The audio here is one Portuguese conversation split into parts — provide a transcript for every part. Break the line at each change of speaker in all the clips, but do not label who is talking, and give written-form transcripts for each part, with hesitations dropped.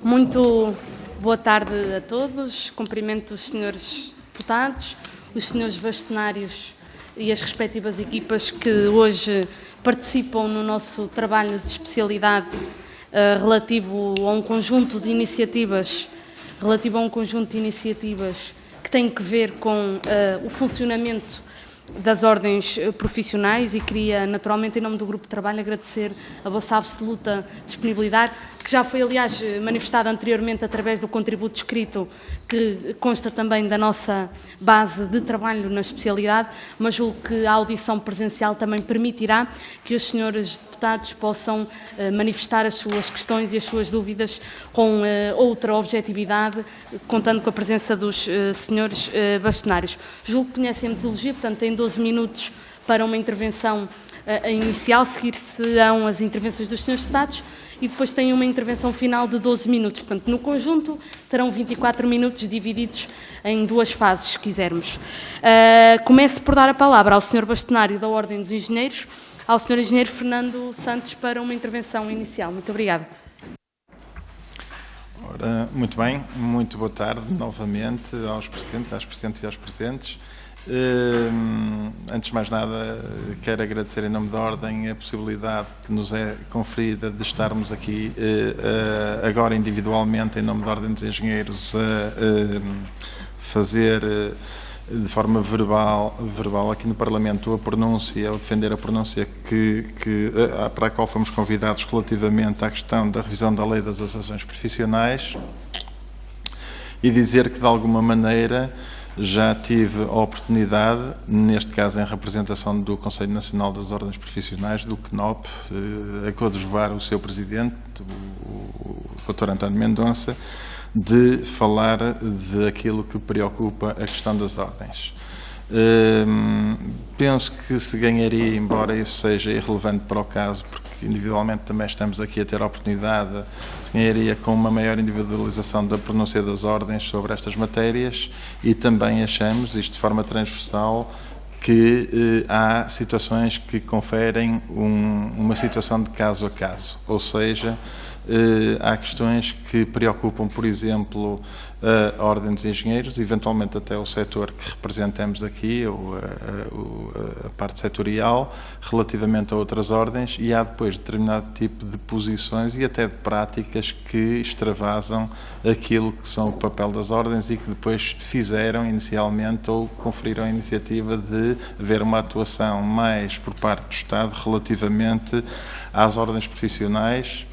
Muito boa tarde a todos. Cumprimento os senhores deputados, os senhores bastonários e as respectivas equipas que hoje participam no nosso trabalho de especialidade relativo a um conjunto de iniciativas que têm que ver com o funcionamento das ordens profissionais, e queria, naturalmente, em nome do Grupo de Trabalho, agradecer a vossa absoluta disponibilidade, que já foi, aliás, manifestada anteriormente através do contributo escrito, que consta também da nossa base de trabalho na especialidade, mas julgo que a audição presencial também permitirá que os senhores deputados possam manifestar as suas questões e as suas dúvidas com outra objetividade, contando com a presença dos senhores bastonários. Julgo que conhecem a metodologia, portanto, tem 12 minutos para uma intervenção inicial, seguir-se-ão as intervenções dos senhores deputados e depois tem uma intervenção final de 12 minutos. Portanto, no conjunto, terão 24 minutos divididos em duas fases, se quisermos. Começo por dar a palavra ao senhor bastonário da Ordem dos Engenheiros, ao senhor engenheiro Fernando Santos, para uma intervenção inicial. Muito obrigada.
Ora, muito bem, muito boa tarde novamente aos presentes, às presentes e aos presentes. Antes de mais nada, quero agradecer em nome da Ordem a possibilidade que nos é conferida de estarmos aqui agora individualmente em nome da Ordem dos Engenheiros a fazer de forma verbal aqui no Parlamento a pronúncia, ou defender a pronúncia para a qual fomos convidados relativamente à questão da revisão da Lei das Associações Profissionais, e dizer que de alguma maneira já tive a oportunidade, neste caso em representação do Conselho Nacional das Ordens Profissionais, do CNOP, a coadjuvar o seu presidente, o Dr. António Mendonça, de falar daquilo que preocupa a questão das ordens. Penso que se ganharia, embora isso seja irrelevante para o caso, porque individualmente também estamos aqui a ter a oportunidade, se ganharia com uma maior individualização da pronúncia das ordens sobre estas matérias, e também achamos, isto de forma transversal, que há situações que conferem uma situação de caso a caso, ou seja, há questões que preocupam, por exemplo, a Ordem dos Engenheiros, eventualmente até o setor que representamos aqui, ou a parte setorial, relativamente a outras ordens, e há depois determinado tipo de posições e até de práticas que extravasam aquilo que são o papel das ordens e que depois fizeram inicialmente ou conferiram a iniciativa de haver uma atuação mais por parte do Estado relativamente às ordens profissionais.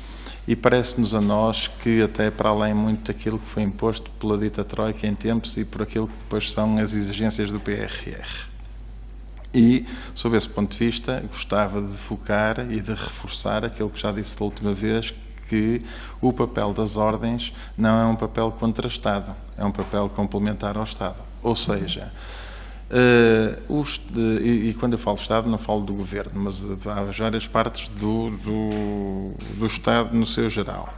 E parece-nos a nós que, até para além muito daquilo que foi imposto pela dita Troika em tempos e por aquilo que depois são as exigências do PRR. E, sob esse ponto de vista, gostava de focar e de reforçar aquilo que já disse da última vez, que o papel das ordens não é um papel contrastado, é um papel complementar ao Estado. Ou seja, e quando eu falo Estado, não falo do Governo, mas há várias partes do Estado no seu geral.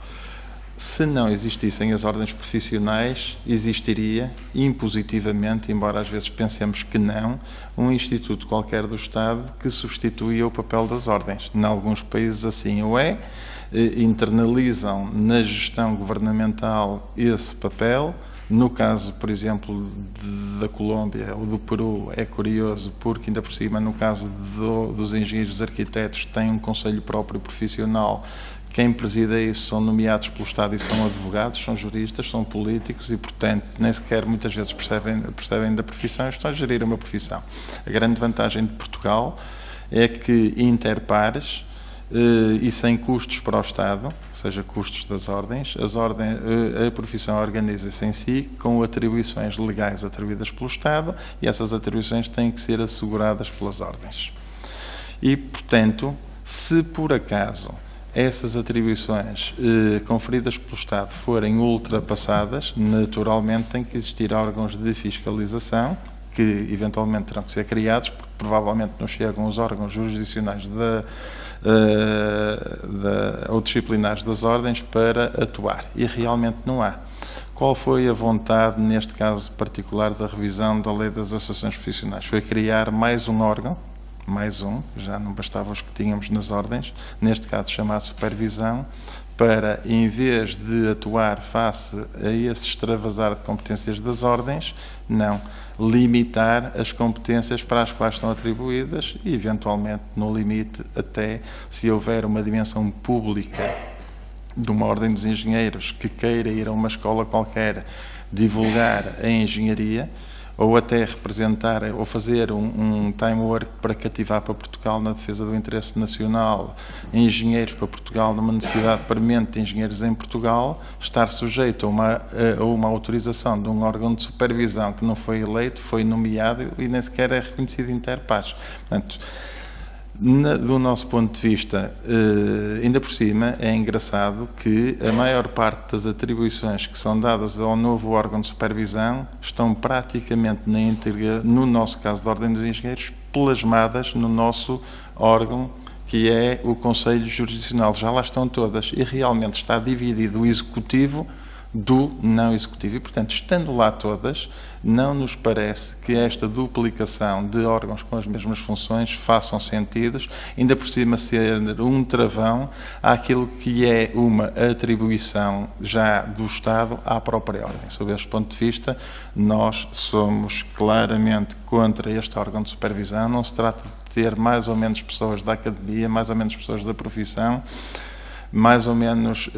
Se não existissem as ordens profissionais, existiria impositivamente, embora às vezes pensemos que não, um instituto qualquer do Estado que substituía o papel das ordens. Em alguns países assim o é, internalizam na gestão governamental esse papel. No caso, por exemplo, da Colômbia ou do Peru, é curioso, porque ainda por cima, no caso dos engenheiros e arquitetos, tem um conselho próprio profissional. Quem preside isso são nomeados pelo Estado e são advogados, são juristas, são políticos e, portanto, nem sequer muitas vezes percebem da profissão e estão a gerir uma profissão. A grande vantagem de Portugal é que, interpares, e sem custos para o Estado, ou seja, custos das ordens, a profissão organiza-se em si com atribuições legais atribuídas pelo Estado, e essas atribuições têm que ser asseguradas pelas ordens. E, portanto, se por acaso essas atribuições conferidas pelo Estado forem ultrapassadas, naturalmente tem que existir órgãos de fiscalização que eventualmente terão que ser criados, porque provavelmente não chegam os órgãos jurisdicionais ou disciplinares das ordens para atuar, e realmente não há. Qual foi a vontade, neste caso particular, da revisão da Lei das Associações Profissionais? Foi criar mais um órgão, já não bastava os que tínhamos nas ordens, neste caso chamado supervisão, para, em vez de atuar face a esse extravasar de competências das ordens, não, limitar as competências para as quais estão atribuídas e, eventualmente, no limite, até se houver uma dimensão pública de uma ordem dos engenheiros que queira ir a uma escola qualquer divulgar a engenharia, ou até representar ou fazer um time work para cativar para Portugal na defesa do interesse nacional engenheiros para Portugal, numa necessidade premente de engenheiros em Portugal, estar sujeito a uma autorização de um órgão de supervisão que não foi eleito, foi nomeado e nem sequer é reconhecido inter pares. Portanto, do nosso ponto de vista, ainda por cima, é engraçado que a maior parte das atribuições que são dadas ao novo órgão de supervisão estão praticamente na íntegra, no nosso caso da Ordem dos Engenheiros, plasmadas no nosso órgão, que é o Conselho Jurisdicional. Já lá estão todas e realmente está dividido o executivo do não executivo. E, portanto, estando lá todas, não nos parece que esta duplicação de órgãos com as mesmas funções façam sentido, ainda por cima ser um travão àquilo que é uma atribuição já do Estado à própria ordem. Sob este ponto de vista, nós somos claramente contra este órgão de supervisão. Não se trata de ter mais ou menos pessoas da academia, mais ou menos pessoas da profissão, mais ou menos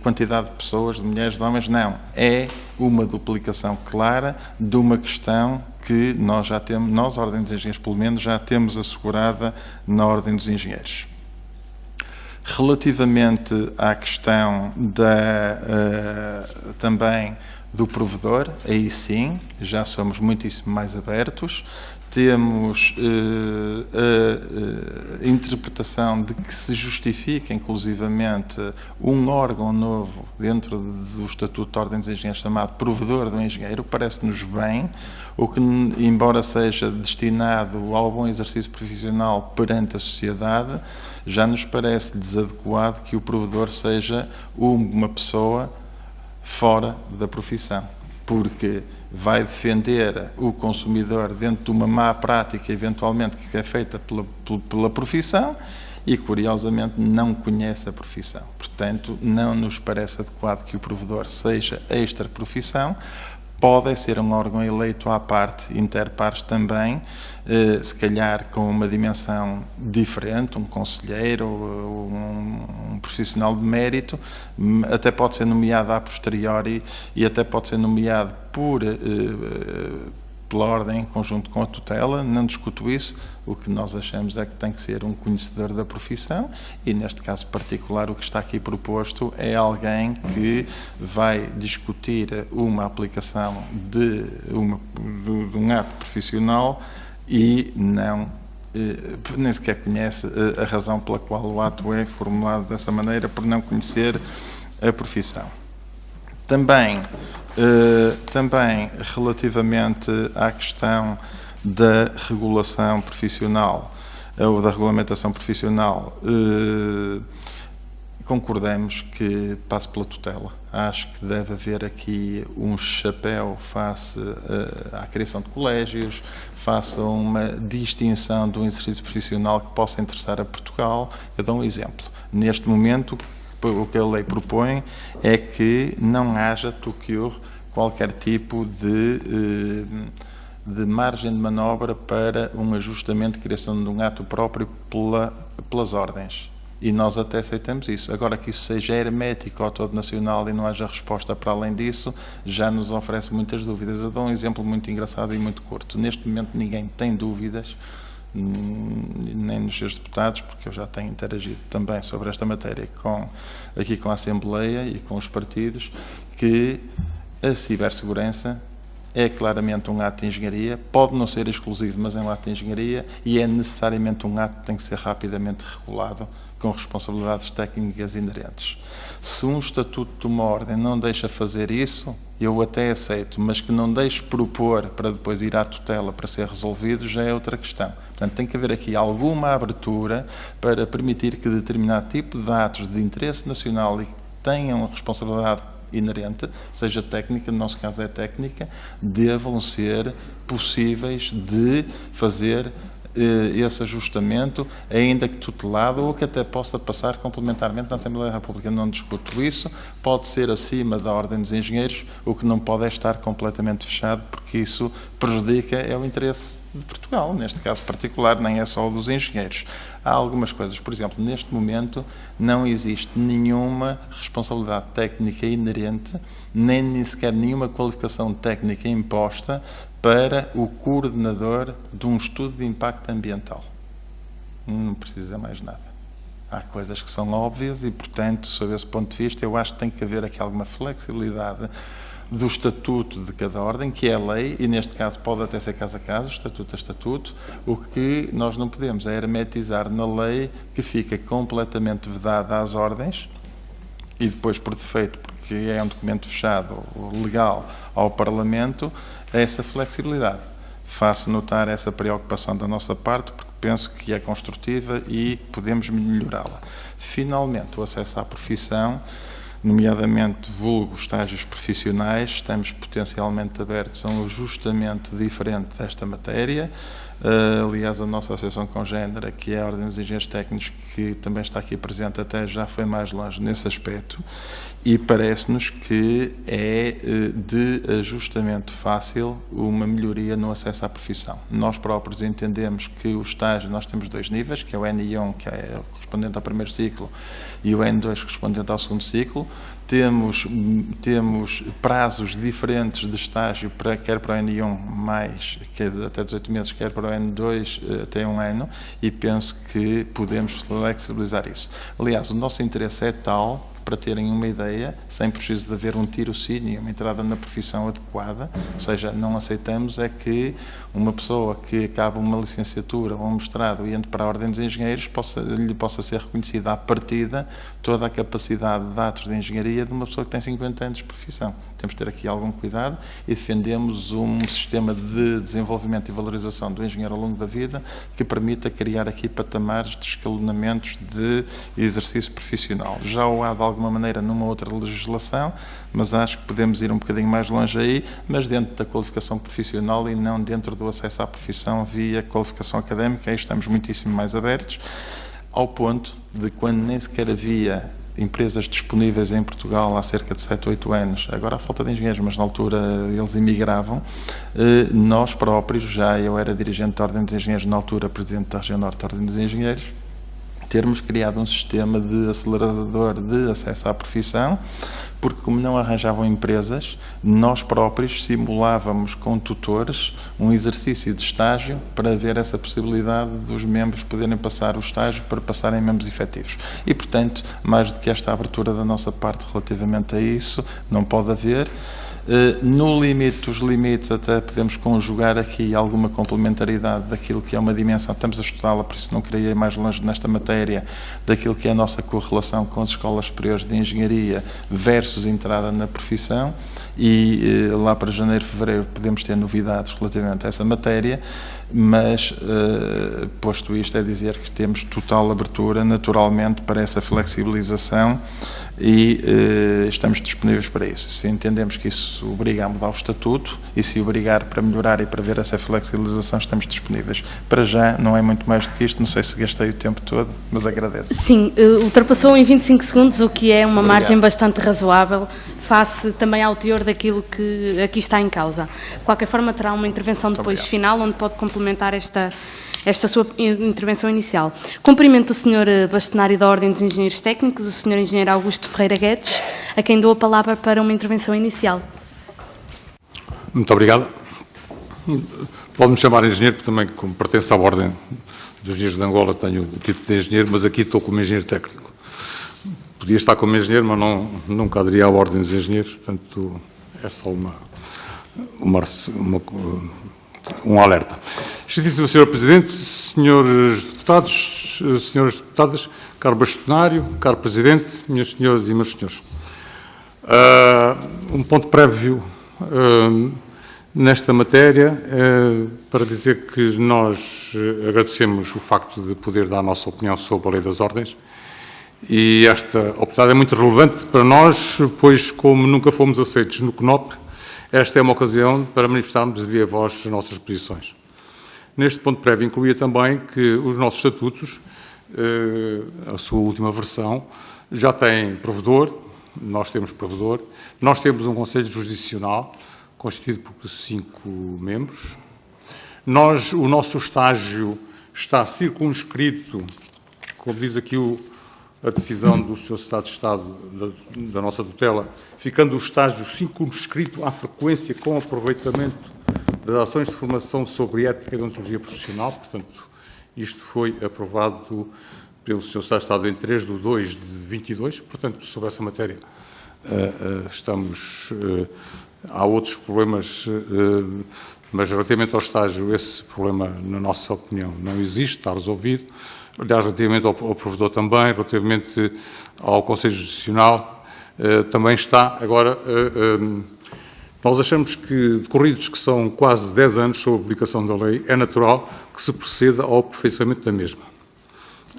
quantidade de pessoas, de mulheres, de homens, não. É uma duplicação clara de uma questão que nós já temos, nós, a Ordem dos Engenheiros, pelo menos, já temos assegurada na Ordem dos Engenheiros. Relativamente à questão também do provedor, aí sim, já somos muitíssimo mais abertos. Temos a interpretação de que se justifica, inclusivamente, um órgão novo dentro do Estatuto de Ordem dos Engenheiros chamado Provedor do Engenheiro. Parece-nos bem, o que, embora seja destinado ao bom exercício profissional perante a sociedade, já nos parece desadequado que o provedor seja uma pessoa fora da profissão, porque vai defender o consumidor dentro de uma má prática, eventualmente, que é feita pela profissão e, curiosamente, não conhece a profissão. Portanto, não nos parece adequado que o provedor seja extra-profissão. Pode ser um órgão eleito à parte, interpares também, se calhar com uma dimensão diferente, um conselheiro, um profissional de mérito, até pode ser nomeado a posteriori e até pode ser nomeado pela ordem em conjunto com a tutela. Não discuto isso. O que nós achamos é que tem que ser um conhecedor da profissão e, neste caso particular, o que está aqui proposto é alguém que vai discutir uma aplicação de um ato profissional e nem sequer conhece a razão pela qual o ato é formulado dessa maneira, por não conhecer a profissão. Também relativamente à questão da regulação profissional ou da regulamentação profissional, concordamos que passe pela tutela. Acho que deve haver aqui um chapéu face à criação de colégios, face a uma distinção do exercício profissional que possa interessar a Portugal. Eu dou um exemplo. Neste momento, o que a lei propõe é que não haja qualquer tipo de margem de manobra para um ajustamento de criação de um ato próprio pelas ordens. E nós até aceitamos isso. Agora, que isso seja hermético ao todo nacional e não haja resposta para além disso, já nos oferece muitas dúvidas. Eu dou um exemplo muito engraçado e muito curto. Neste momento ninguém tem dúvidas, nem nos seus deputados, porque eu já tenho interagido também sobre esta matéria aqui com a Assembleia e com os partidos, que a cibersegurança é claramente um ato de engenharia, pode não ser exclusivo, mas é um ato de engenharia e é necessariamente um ato que tem que ser rapidamente regulado com responsabilidades técnicas inerentes. Se um estatuto de uma ordem não deixa fazer isso, eu até aceito, mas que não deixe propor para depois ir à tutela para ser resolvido, já é outra questão. Portanto, tem que haver aqui alguma abertura para permitir que determinado tipo de atos de interesse nacional e que tenham responsabilidade inerente, seja técnica, no nosso caso é técnica, devam ser possíveis de fazer esse ajustamento, ainda que tutelado, ou que até possa passar complementarmente na Assembleia da República. Não discuto isso, pode ser acima da Ordem dos Engenheiros, o que não pode é estar completamente fechado, porque isso prejudica o interesse de Portugal, neste caso particular, nem é só o dos engenheiros. Há algumas coisas, por exemplo, neste momento não existe nenhuma responsabilidade técnica inerente, nem sequer nenhuma qualificação técnica imposta para o coordenador de um estudo de impacto ambiental. Não precisa mais nada. Há coisas que são óbvias e, portanto, sob esse ponto de vista, eu acho que tem que haver aqui alguma flexibilidade do estatuto de cada ordem, que é a lei, e neste caso pode até ser caso a caso, estatuto a estatuto. O que nós não podemos é hermetizar na lei, que fica completamente vedada às ordens, e depois por defeito, porque é um documento fechado, legal, ao Parlamento, essa flexibilidade. Faço notar essa preocupação da nossa parte, porque penso que é construtiva e podemos melhorá-la. Finalmente, o acesso à profissão, nomeadamente vulgo estágios profissionais, estamos potencialmente abertos a um ajustamento diferente desta matéria. Aliás, a nossa Associação Congénera, que é a Ordem dos Engenheiros Técnicos, que também está aqui presente, até já foi mais longe nesse aspecto, e parece-nos que é de ajustamento fácil uma melhoria no acesso à profissão. Nós próprios entendemos que o estágio, nós temos dois níveis, que é o N1, que é correspondente ao primeiro ciclo, e o N2, correspondente ao segundo ciclo. Temos prazos diferentes de estágio, quer para o N1 mais, que é até 18 meses, quer para o N2 até 1 ano, e penso que podemos flexibilizar isso. Aliás, o nosso interesse é tal, para terem uma ideia, sem preciso de haver um tirocínio, uma entrada na profissão adequada, ou seja, não aceitamos é que uma pessoa que acaba uma licenciatura ou um mestrado e entre para a Ordem dos Engenheiros lhe possa ser reconhecida à partida toda a capacidade de atos de engenharia de uma pessoa que tem 50 anos de profissão. Temos de ter aqui algum cuidado e defendemos um sistema de desenvolvimento e valorização do engenheiro ao longo da vida que permita criar aqui patamares de escalonamentos de exercício profissional. Já o há de alguma maneira numa outra legislação, mas acho que podemos ir um bocadinho mais longe aí, mas dentro da qualificação profissional e não dentro do acesso à profissão via qualificação académica. Aí estamos muitíssimo mais abertos, ao ponto de quando nem sequer havia empresas disponíveis em Portugal há cerca de 7 ou 8 anos, agora há falta de engenheiros, mas na altura eles emigravam, nós próprios, já eu era dirigente da Ordem dos Engenheiros, na altura presidente da Região Norte da Ordem dos Engenheiros, termos criado um sistema de acelerador de acesso à profissão, porque como não arranjavam empresas, nós próprios simulávamos com tutores um exercício de estágio para haver essa possibilidade dos membros poderem passar o estágio para passarem membros efetivos. E, portanto, mais do que esta abertura da nossa parte relativamente a isso, não pode haver. No limite dos limites, até podemos conjugar aqui alguma complementaridade daquilo que é uma dimensão, estamos a estudá-la, por isso não queria ir mais longe nesta matéria, daquilo que é a nossa correlação com as escolas superiores de engenharia versus entrada na profissão, e lá para janeiro, fevereiro podemos ter novidades relativamente a essa matéria, mas posto isto, é dizer que temos total abertura naturalmente para essa flexibilização e estamos disponíveis para isso. Se entendemos que isso obriga a mudar o estatuto e se obrigar para melhorar e para ver essa flexibilização, estamos disponíveis. Para já não é muito mais do que isto, não sei se gastei o tempo todo, mas agradeço.
Sim, ultrapassou em 25 segundos, o que é uma margem bastante razoável face também ao teor daquilo que aqui está em causa. De qualquer forma, terá uma intervenção depois final, onde pode complementar esta sua intervenção inicial. Cumprimento o Sr. Bastonário da Ordem dos Engenheiros Técnicos, o Sr. Engenheiro Augusto Ferreira Guedes, a quem dou a palavra para uma intervenção inicial.
Muito obrigado. Pode-me chamar engenheiro, porque também, como pertence à Ordem dos Engenheiros de Angola, tenho o título de engenheiro, mas aqui estou como engenheiro técnico. Podia estar como engenheiro, mas nunca aderia à Ordem dos Engenheiros, portanto, é só um alerta. Excelentíssimo Sr. Presidente, senhores deputados, senhoras deputadas, caro bastonário, caro Presidente, minhas senhoras e meus senhores. Um ponto prévio nesta matéria para dizer que nós agradecemos o facto de poder dar a nossa opinião sobre a Lei das Ordens e esta oportunidade é muito relevante para nós, pois como nunca fomos aceitos no CNOP, esta é uma ocasião para manifestarmos de viva voz as nossas posições. Neste ponto prévio incluía também que os nossos estatutos, a sua última versão, já têm provedor, nós temos provedor, nós temos um Conselho Jurisdicional, constituído por 5 membros. O nosso estágio está circunscrito, como diz aqui a decisão do Sr. Secretário de Estado da nossa tutela, ficando o estágio circunscrito à frequência com aproveitamento das ações de formação sobre ética e deontologia profissional. Portanto, isto foi aprovado pelo Sr. Secretário de Estado em 3/2/22. Portanto, sobre essa matéria há outros problemas, mas relativamente ao estágio, esse problema, na nossa opinião, não existe, está resolvido. Aliás, relativamente ao provedor também, relativamente ao Conselho Jurisdicional, também está. Agora, nós achamos que, decorridos que são quase 10 anos sob a aplicação da lei, é natural que se proceda ao aperfeiçoamento da mesma.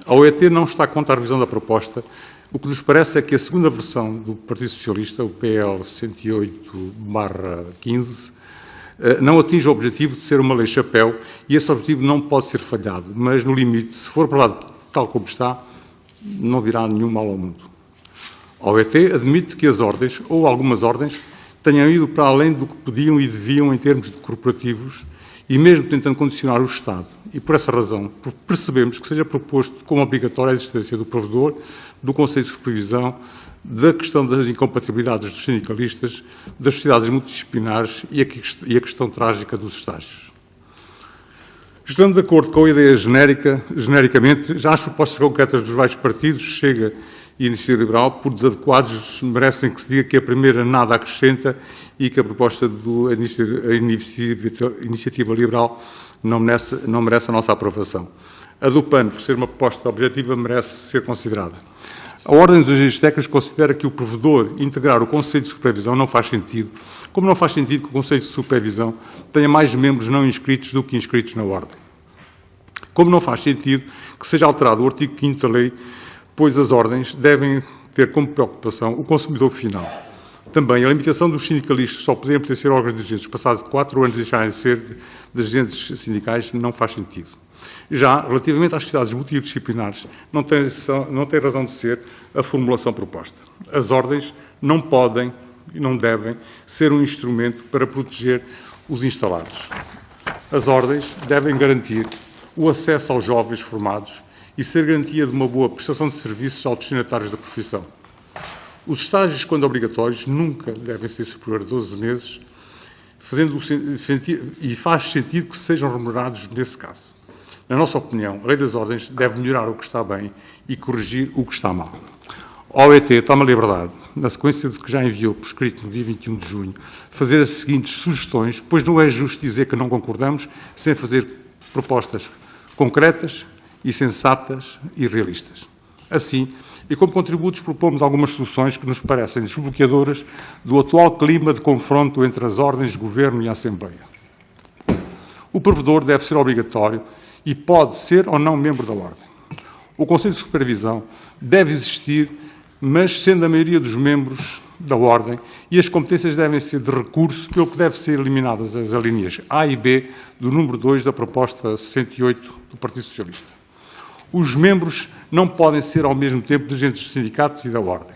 A OET não está contra a revisão da proposta. O que nos parece é que a segunda versão do Partido Socialista, o PL 108/15, não atinge o objetivo de ser uma lei chapéu e esse objetivo não pode ser falhado, mas, no limite, se for aprovado tal como está, não virá nenhum mal ao mundo. A OET admite que as ordens, ou algumas ordens, tenham ido para além do que podiam e deviam em termos de corporativos e mesmo tentando condicionar o Estado. E, por essa razão, percebemos que seja proposto como obrigatória a existência do provedor, do Conselho de Supervisão, da questão das incompatibilidades dos sindicalistas, das sociedades multidisciplinares e a questão trágica dos estágios. Estando de acordo com a ideia genericamente, já as propostas concretas dos vários partidos, Chega e Iniciativa Liberal, por desadequados, merecem que se diga que a primeira nada acrescenta e que a proposta da Iniciativa Liberal não merece a nossa aprovação. A do PAN, por ser uma proposta objetiva, merece ser considerada. A Ordem dos Agentes Técnicos considera que o provedor integrar o Conselho de Supervisão não faz sentido, como não faz sentido que o Conselho de Supervisão tenha mais membros não inscritos do que inscritos na Ordem. Como não faz sentido que seja alterado o artigo 5º da lei, pois as ordens devem ter como preocupação o consumidor final. Também a limitação dos sindicalistas só poderem pertencer a órgãos dirigentes passados de 4 anos deixarem de ser dirigentes sindicais não faz sentido. Já, relativamente às sociedades multidisciplinares, não tem razão de ser a formulação proposta. As ordens não podem e não devem ser um instrumento para proteger os instalados. As ordens devem garantir o acesso aos jovens formados e ser garantia de uma boa prestação de serviços aos destinatários da profissão. Os estágios, quando obrigatórios, nunca devem ser superiores a 12 meses, e faz sentido que sejam remunerados nesse caso. Na nossa opinião, a Lei das Ordens deve melhorar o que está bem e corrigir o que está mal. A OET toma a liberdade, na sequência de que já enviou por escrito no dia 21 de junho, fazer as seguintes sugestões, pois não é justo dizer que não concordamos sem fazer propostas concretas e sensatas e realistas. Assim, e como contributos, propomos algumas soluções que nos parecem desbloqueadoras do atual clima de confronto entre as ordens de governo e a Assembleia. O provedor deve ser obrigatório e pode ser ou não membro da ordem. O Conselho de Supervisão deve existir, mas sendo a maioria dos membros da ordem, e as competências devem ser de recurso, pelo que devem ser eliminadas as alíneas A e B do número 2 da proposta 68 do Partido Socialista. Os membros não podem ser ao mesmo tempo dirigentes dos sindicatos e da ordem.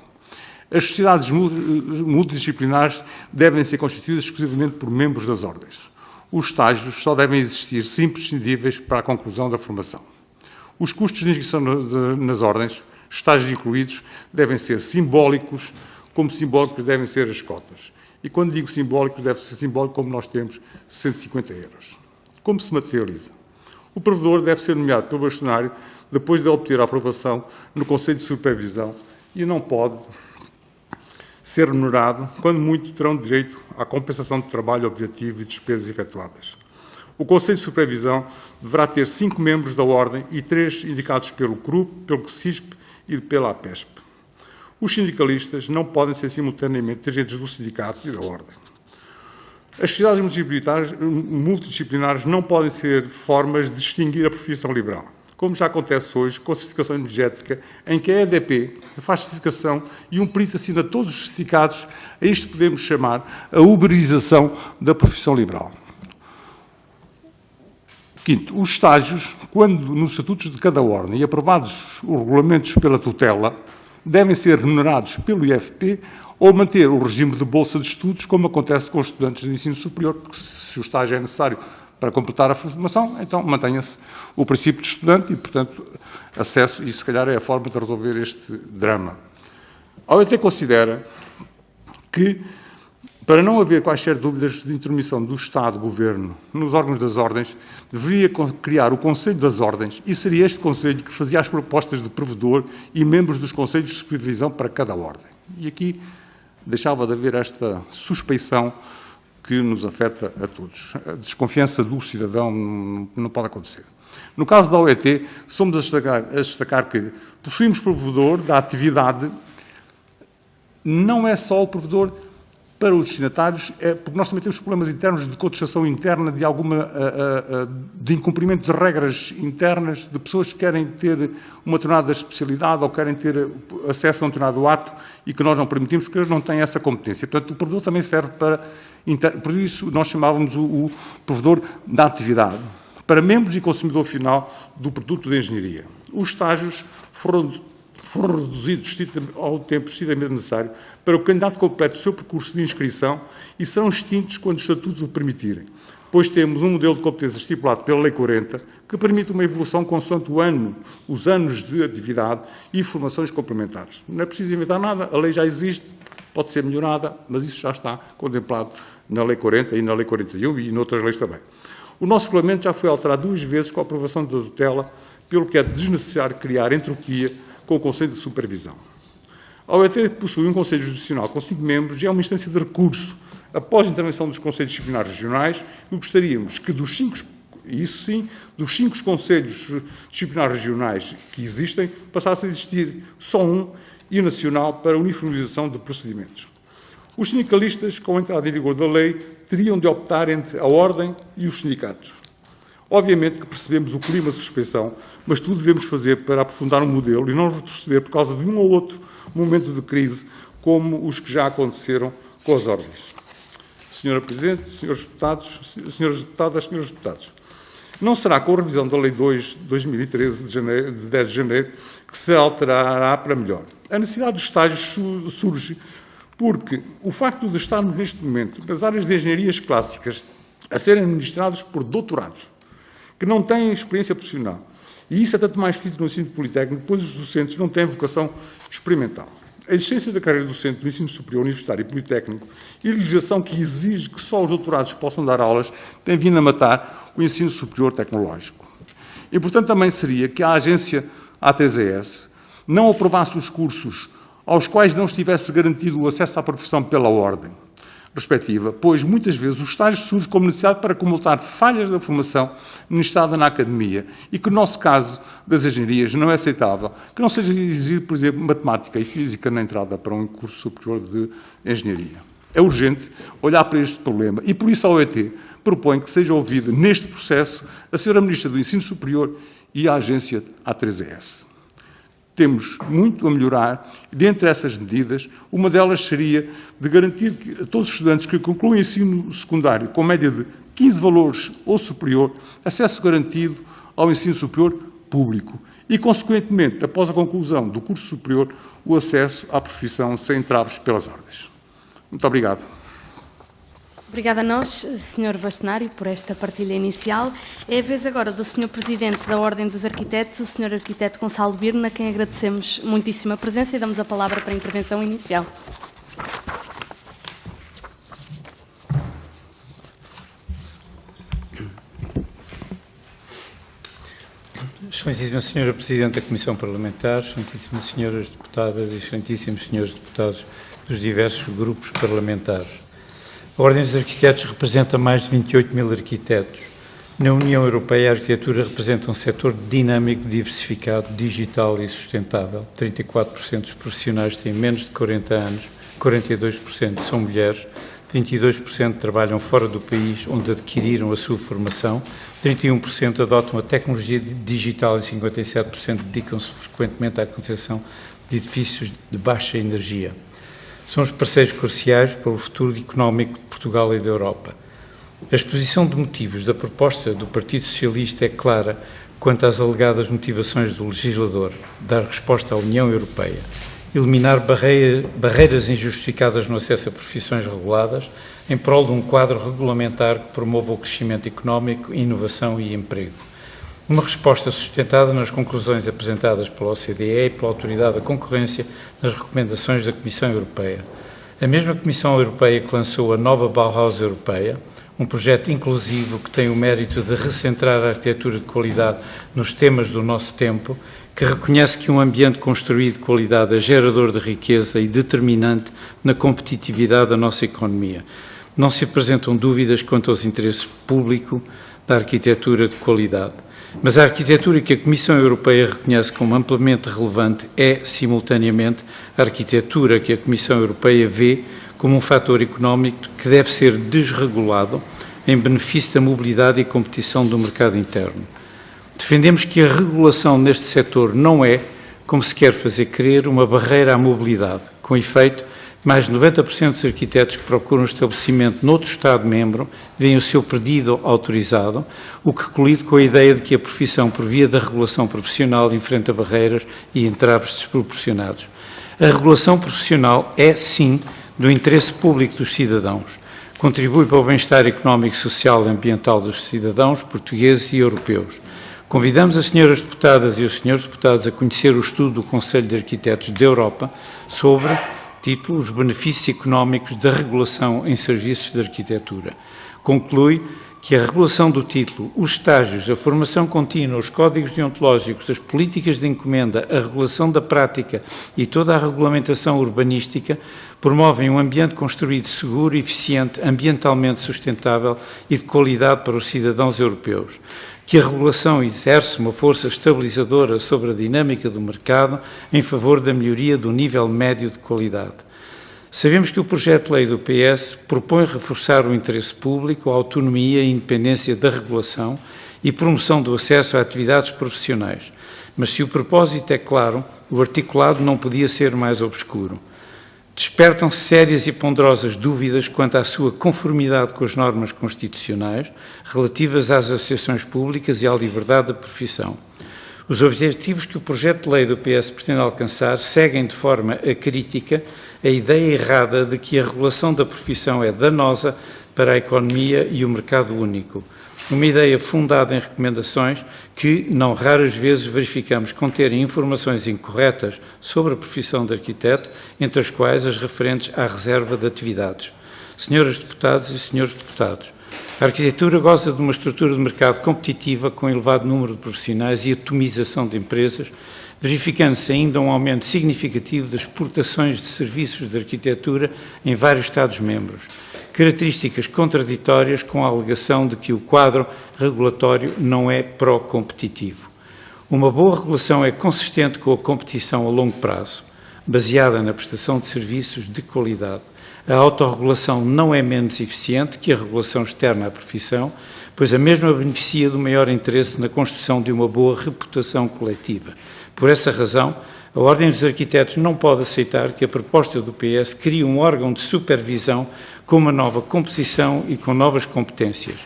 As sociedades multidisciplinares devem ser constituídas exclusivamente por membros das ordens. Os estágios só devem existir se imprescindíveis para a conclusão da formação. Os custos de inscrição nas ordens, estágios incluídos, devem ser simbólicos, como simbólicos devem ser as cotas. E quando digo simbólicos, deve ser simbólico como nós temos 150 euros. Como se materializa? O provedor deve ser nomeado pelo bastonário depois de obter a aprovação no Conselho de Supervisão e não pode ser remunerado, quando muito terão direito à compensação de trabalho objetivo e despesas efetuadas. O Conselho de Supervisão deverá ter 5 membros da Ordem e 3 indicados pelo CRUP, pelo CSISP e pela APESP. Os sindicalistas não podem ser simultaneamente dirigentes do sindicato e da Ordem. As sociedades multidisciplinares não podem ser formas de distinguir a profissão liberal, como já acontece hoje com a certificação energética, em que a EDP faz certificação e um perito assina todos os certificados. A isto podemos chamar a uberização da profissão liberal. Quinto, os estágios, quando nos estatutos de cada ordem e aprovados os regulamentos pela tutela, devem ser remunerados pelo IFP ou manter o regime de bolsa de estudos, como acontece com os estudantes de ensino superior, porque se o estágio é necessário para completar a formação, então mantenha-se o princípio de estudante e, portanto, acesso, e se calhar é a forma de resolver este drama. A OIT considera que, para não haver quaisquer dúvidas de intromissão do Estado-Governo nos órgãos das ordens, deveria criar o Conselho das Ordens e seria este Conselho que fazia as propostas de provedor e membros dos Conselhos de Supervisão para cada ordem. E aqui deixava de haver esta suspeição que nos afeta a todos. A desconfiança do cidadão não pode acontecer. No caso da OET, somos a destacar que possuímos provedor da atividade, não é só o provedor para os destinatários, porque nós também temos problemas internos de contestação interna de incumprimento de regras internas, de pessoas que querem ter uma determinada especialidade ou querem ter acesso a um determinado ato e que nós não permitimos porque eles não têm essa competência. Portanto, o provedor também serve para... Por isso, nós chamávamos o provedor da atividade, para membros e consumidor final do produto de engenharia. Os estágios foram reduzidos ao tempo estritamente necessário para o candidato complete o seu percurso de inscrição e serão extintos quando os estatutos o permitirem, pois temos um modelo de competência estipulado pela Lei 40 que permite uma evolução consoante os anos de atividade e formações complementares. Não é preciso inventar nada, a lei já existe, pode ser melhorada, mas isso já está contemplado na Lei 40 e na Lei 41 e noutras leis também. O nosso regulamento já foi alterado 2 vezes com a aprovação da tutela, pelo que é desnecessário criar entropia com o Conselho de Supervisão. A OET possui um Conselho Judicional com 5 membros e é uma instância de recurso após a intervenção dos Conselhos Disciplinares Regionais e gostaríamos que dos 5 Conselhos Disciplinares Regionais que existem, passasse a existir só um e nacional para uniformização de procedimentos. Os sindicalistas, com a entrada em vigor da lei, teriam de optar entre a Ordem e os sindicatos. Obviamente que percebemos o clima de suspeição, mas tudo devemos fazer para aprofundar um modelo e não retroceder por causa de um ou outro momento de crise, como os que já aconteceram com as ordens. Senhora Presidente, senhores deputados, senhoras deputadas, senhores deputados, não será com a revisão da Lei 2 de 2013, de 10 de janeiro, que se alterará para melhor. A necessidade dos estágios surge porque o facto de estarmos neste momento nas áreas de engenharias clássicas a serem administrados por doutorados, que não têm experiência profissional. E isso é tanto mais escrito no ensino politécnico, pois os docentes não têm vocação experimental. A existência da carreira docente do ensino superior, universitário e politécnico e a legislação que exige que só os doutorados possam dar aulas tem vindo a matar o ensino superior tecnológico. E, portanto, também seria que a agência A3ES não aprovasse os cursos aos quais não estivesse garantido o acesso à profissão pela ordem respectiva, pois muitas vezes o estágio surge como necessidade para completar falhas da formação ministrada na academia e que, no nosso caso das engenharias, não é aceitável que não seja exigido, por exemplo, matemática e física na entrada para um curso superior de engenharia. É urgente olhar para este problema e, por isso, a OET propõe que seja ouvida neste processo a Sra. Ministra do Ensino Superior e a agência A3ES. Temos muito a melhorar e, dentre essas medidas, uma delas seria de garantir que a todos os estudantes que concluem o ensino secundário com média de 15 valores ou superior, acesso garantido ao ensino superior público e, consequentemente, após a conclusão do curso superior, o acesso à profissão sem entraves pelas ordens. Muito obrigado.
Obrigada a nós, Sr. Bastonário, por esta partilha inicial. É a vez agora do Sr. Presidente da Ordem dos Arquitetos, o Sr. Arquiteto Gonçalo Birno, a quem agradecemos muitíssima presença e damos a palavra para a intervenção inicial.
Excelentíssima Senhora Presidente da Comissão Parlamentar, excelentíssimas Senhoras Deputadas e excelentíssimos Senhores Deputados dos diversos grupos parlamentares. A Ordem dos Arquitetos representa mais de 28 mil arquitetos. Na União Europeia, a arquitetura representa um setor dinâmico, diversificado, digital e sustentável. 34% dos profissionais têm menos de 40 anos, 42% são mulheres, 22% trabalham fora do país onde adquiriram a sua formação, 31% adotam a tecnologia digital e 57% dedicam-se frequentemente à concepção de edifícios de baixa energia. São os parceiros cruciais para o futuro económico de Portugal e da Europa. A exposição de motivos da proposta do Partido Socialista é clara quanto às alegadas motivações do legislador: dar resposta à União Europeia, eliminar barreiras injustificadas no acesso a profissões reguladas, em prol de um quadro regulamentar que promova o crescimento económico, inovação e emprego. Uma resposta sustentada nas conclusões apresentadas pela OCDE e pela Autoridade da Concorrência nas recomendações da Comissão Europeia. A mesma Comissão Europeia que lançou a nova Bauhaus Europeia, um projeto inclusivo que tem o mérito de recentrar a arquitetura de qualidade nos temas do nosso tempo, que reconhece que um ambiente construído de qualidade é gerador de riqueza e determinante na competitividade da nossa economia. Não se apresentam dúvidas quanto aos interesses públicos da arquitetura de qualidade. Mas a arquitetura que a Comissão Europeia reconhece como amplamente relevante é, simultaneamente, a arquitetura que a Comissão Europeia vê como um fator económico que deve ser desregulado em benefício da mobilidade e competição do mercado interno. Defendemos que a regulação neste setor não é, como se quer fazer crer, uma barreira à mobilidade. Com efeito, mais de 90% dos arquitetos que procuram estabelecimento noutro Estado-membro veem o seu pedido autorizado, o que colide com a ideia de que a profissão, por via da regulação profissional, enfrenta barreiras e entraves desproporcionados. A regulação profissional é, sim, do interesse público dos cidadãos. Contribui para o bem-estar económico, social e ambiental dos cidadãos portugueses e europeus. Convidamos as senhoras deputadas e os senhores deputados a conhecer o estudo do Conselho de Arquitetos da Europa sobre título Os benefícios económicos da regulação em serviços de arquitetura. Conclui que a regulação do título, os estágios, a formação contínua, os códigos deontológicos, as políticas de encomenda, a regulação da prática e toda a regulamentação urbanística promovem um ambiente construído seguro, eficiente, ambientalmente sustentável e de qualidade para os cidadãos europeus. Que a regulação exerce uma força estabilizadora sobre a dinâmica do mercado em favor da melhoria do nível médio de qualidade. Sabemos que o projeto de lei do PS propõe reforçar o interesse público, a autonomia e independência da regulação e promoção do acesso a atividades profissionais. Mas se o propósito é claro, o articulado não podia ser mais obscuro. Despertam-se sérias e ponderosas dúvidas quanto à sua conformidade com as normas constitucionais relativas às associações públicas e à liberdade da profissão. Os objetivos que o projeto de lei do PS pretende alcançar seguem de forma acrítica a ideia errada de que a regulação da profissão é danosa para a economia e o mercado único. Uma ideia fundada em recomendações que, não raras vezes, verificamos conterem informações incorretas sobre a profissão de arquiteto, entre as quais as referentes à reserva de atividades. Senhoras deputadas e senhores deputados, a arquitetura goza de uma estrutura de mercado competitiva com elevado número de profissionais e atomização de empresas, verificando-se ainda um aumento significativo das exportações de serviços de arquitetura em vários Estados-membros, características contraditórias com a alegação de que o quadro regulatório não é pró-competitivo. Uma boa regulação é consistente com a competição a longo prazo, baseada na prestação de serviços de qualidade. A autorregulação não é menos eficiente que a regulação externa à profissão, pois a mesma beneficia do maior interesse na construção de uma boa reputação coletiva. Por essa razão, a Ordem dos Arquitetos não pode aceitar que a proposta do PS crie um órgão de supervisão com uma nova composição e com novas competências.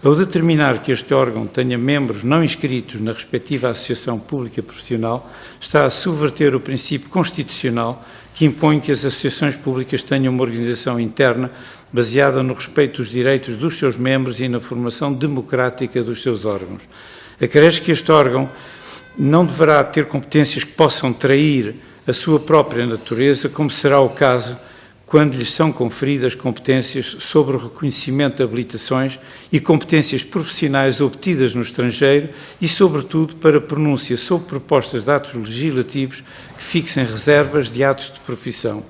Ao determinar que este órgão tenha membros não inscritos na respectiva associação pública profissional, está a subverter o princípio constitucional que impõe que as associações públicas tenham uma organização interna baseada no respeito dos direitos dos seus membros e na formação democrática dos seus órgãos. Acresce que este órgão não deverá ter competências que possam trair a sua própria natureza, como será o caso quando lhes são conferidas competências sobre o reconhecimento de habilitações e competências profissionais obtidas no estrangeiro e, sobretudo, para pronúncia sobre propostas de atos legislativos que fixem reservas de atos de profissão.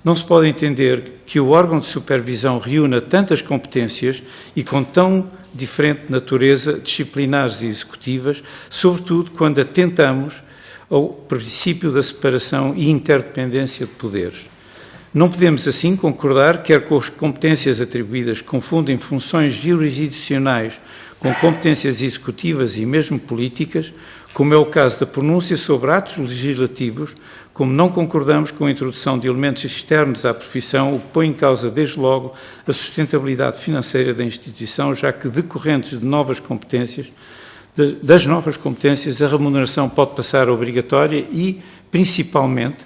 Não se pode entender que o órgão de supervisão reúna tantas competências e com tão diferente natureza disciplinares e executivas, sobretudo quando atentamos ao princípio da separação e interdependência de poderes. Não podemos, assim, concordar quer com as competências atribuídas que confundem funções jurisdicionais com competências executivas e mesmo políticas, como é o caso da pronúncia sobre atos legislativos, com como não concordamos com a introdução de elementos externos à profissão, o que põe em causa, desde logo, a sustentabilidade financeira da instituição, já que, decorrentes de novas competências, das novas competências, a remuneração pode passar obrigatória e, principalmente,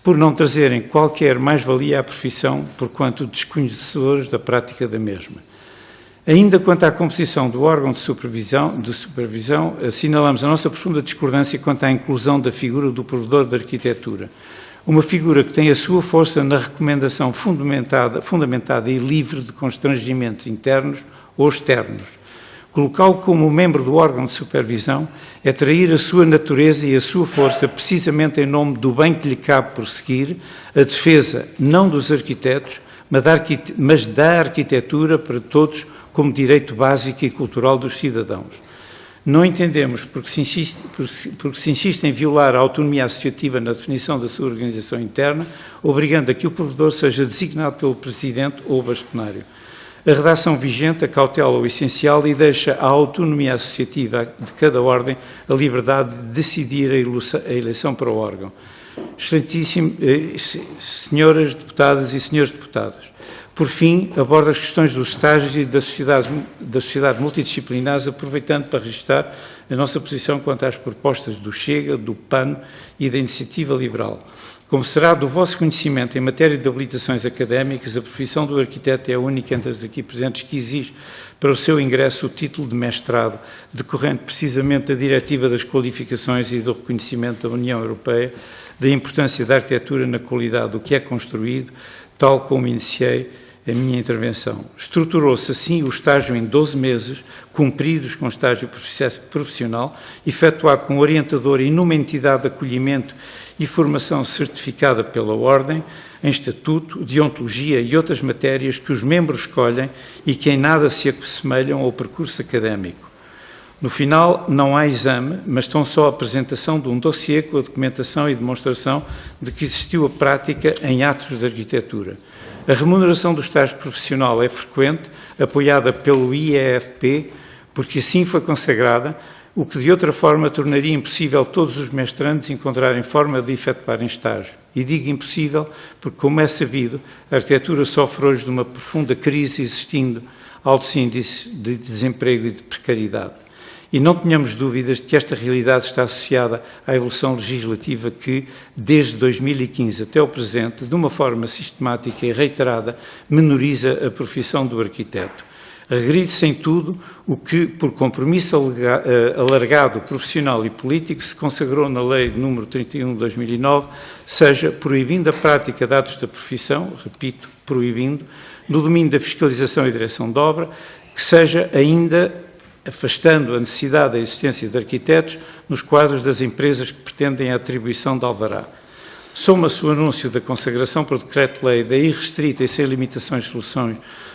por não trazerem qualquer mais-valia à profissão, porquanto desconhecedores da prática da mesma. Ainda quanto à composição do órgão de supervisão, assinalamos a nossa profunda discordância quanto à inclusão da figura do provedor de arquitetura. Uma figura que tem a sua força na recomendação fundamentada e livre de constrangimentos internos ou externos. Colocá-lo como membro do órgão de supervisão é trair a sua natureza e a sua força precisamente em nome do bem que lhe cabe prosseguir, a defesa não dos arquitetos, mas da arquitetura para todos como direito básico e cultural dos cidadãos. Não entendemos porque se insiste em violar a autonomia associativa na definição da sua organização interna, obrigando a que o provedor seja designado pelo Presidente ou bastonário. A redação vigente acautela o essencial e deixa à autonomia associativa de cada ordem a liberdade de decidir a eleição para o órgão. Excelentíssimo, senhoras deputadas e senhores deputados, por fim, abordo as questões dos estágios e da sociedade multidisciplinares, aproveitando para registrar a nossa posição quanto às propostas do Chega, do PAN e da Iniciativa Liberal. Como será do vosso conhecimento em matéria de habilitações académicas, a profissão do arquiteto é a única entre as aqui presentes que exige para o seu ingresso o título de mestrado, decorrente precisamente da Diretiva das Qualificações e do reconhecimento da União Europeia da importância da arquitetura na qualidade do que é construído, tal como iniciei a minha intervenção. Estruturou-se assim o estágio em 12 meses, cumpridos com estágio profissional, efetuado com orientador e numa entidade de acolhimento e formação certificada pela Ordem, em estatuto, deontologia e outras matérias que os membros escolhem e que em nada se assemelham ao percurso académico. No final, não há exame, mas tão só a apresentação de um dossiê com a documentação e demonstração de que existiu a prática em atos de arquitetura. A remuneração do estágio profissional é frequente, apoiada pelo IEFP, porque assim foi consagrada, o que de outra forma tornaria impossível todos os mestrandos encontrarem forma de efetuarem estágio. E digo impossível porque, como é sabido, a arquitetura sofre hoje de uma profunda crise, existindo altos índices de desemprego e de precariedade. E não tenhamos dúvidas de que esta realidade está associada à evolução legislativa que, desde 2015 até o presente, de uma forma sistemática e reiterada, menoriza a profissão do arquiteto. Regride-se em tudo o que, por compromisso alargado profissional e político, se consagrou na Lei nº 31 de 2009, seja proibindo a prática de atos da profissão, repito, proibindo, no domínio da fiscalização e direção de obra, que seja ainda afastando a necessidade da existência de arquitetos nos quadros das empresas que pretendem a atribuição de alvará. Soma-se o anúncio da consagração por decreto-lei da irrestrita e sem limitações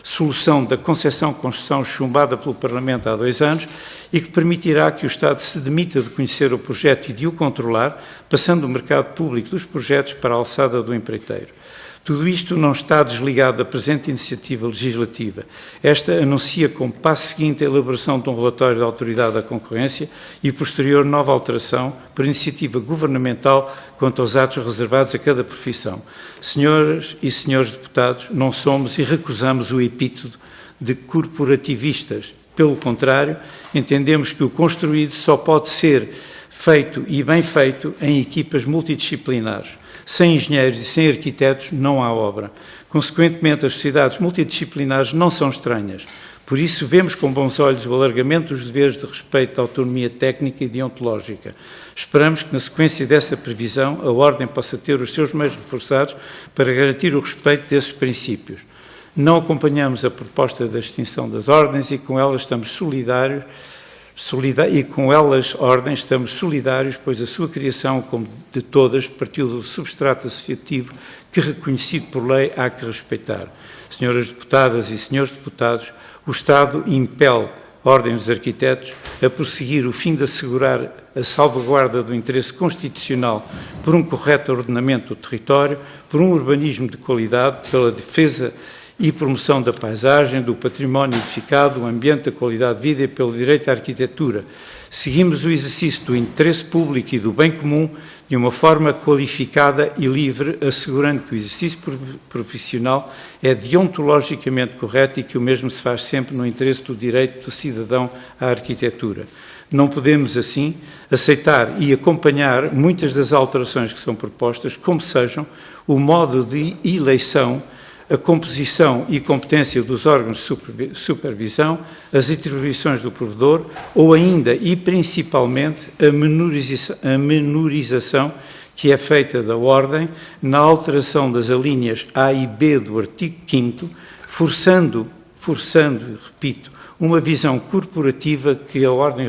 solução da concessão-concessão chumbada pelo Parlamento há 2 anos e que permitirá que o Estado se demita de conhecer o projeto e de o controlar, passando o mercado público dos projetos para a alçada do empreiteiro. Tudo isto não está desligado da presente iniciativa legislativa. Esta anuncia como passo seguinte a elaboração de um relatório da Autoridade da Concorrência e posterior nova alteração por iniciativa governamental quanto aos atos reservados a cada profissão. Senhoras e senhores deputados, não somos e recusamos o epíteto de corporativistas. Pelo contrário, entendemos que o construído só pode ser feito e bem feito em equipas multidisciplinares. Sem engenheiros e sem arquitetos não há obra. Consequentemente, as sociedades multidisciplinares não são estranhas. Por isso, vemos com bons olhos o alargamento dos deveres de respeito à autonomia técnica e deontológica. Esperamos que, na sequência dessa previsão, a Ordem possa ter os seus meios reforçados para garantir o respeito desses princípios. Não acompanhamos a proposta da extinção das ordens e com elas estamos solidários, pois a sua criação, como de todas, partiu do substrato associativo que, reconhecido por lei, há que respeitar. Senhoras deputadas e senhores deputados, o Estado impele a Ordem dos Arquitetos a prosseguir o fim de assegurar a salvaguarda do interesse constitucional por um correto ordenamento do território, por um urbanismo de qualidade, pela defesa e promoção da paisagem, do património edificado, do ambiente, da qualidade de vida e pelo direito à arquitetura. Seguimos o exercício do interesse público e do bem comum de uma forma qualificada e livre, assegurando que o exercício profissional é deontologicamente correto e que o mesmo se faz sempre no interesse do direito do cidadão à arquitetura. Não podemos, assim, aceitar e acompanhar muitas das alterações que são propostas, como sejam o modo de eleição, a composição e competência dos órgãos de supervisão, as atribuições do provedor ou ainda e principalmente a menorização que é feita da ordem na alteração das alíneas A e B do artigo 5º, forçando, repito, uma visão corporativa que a ordem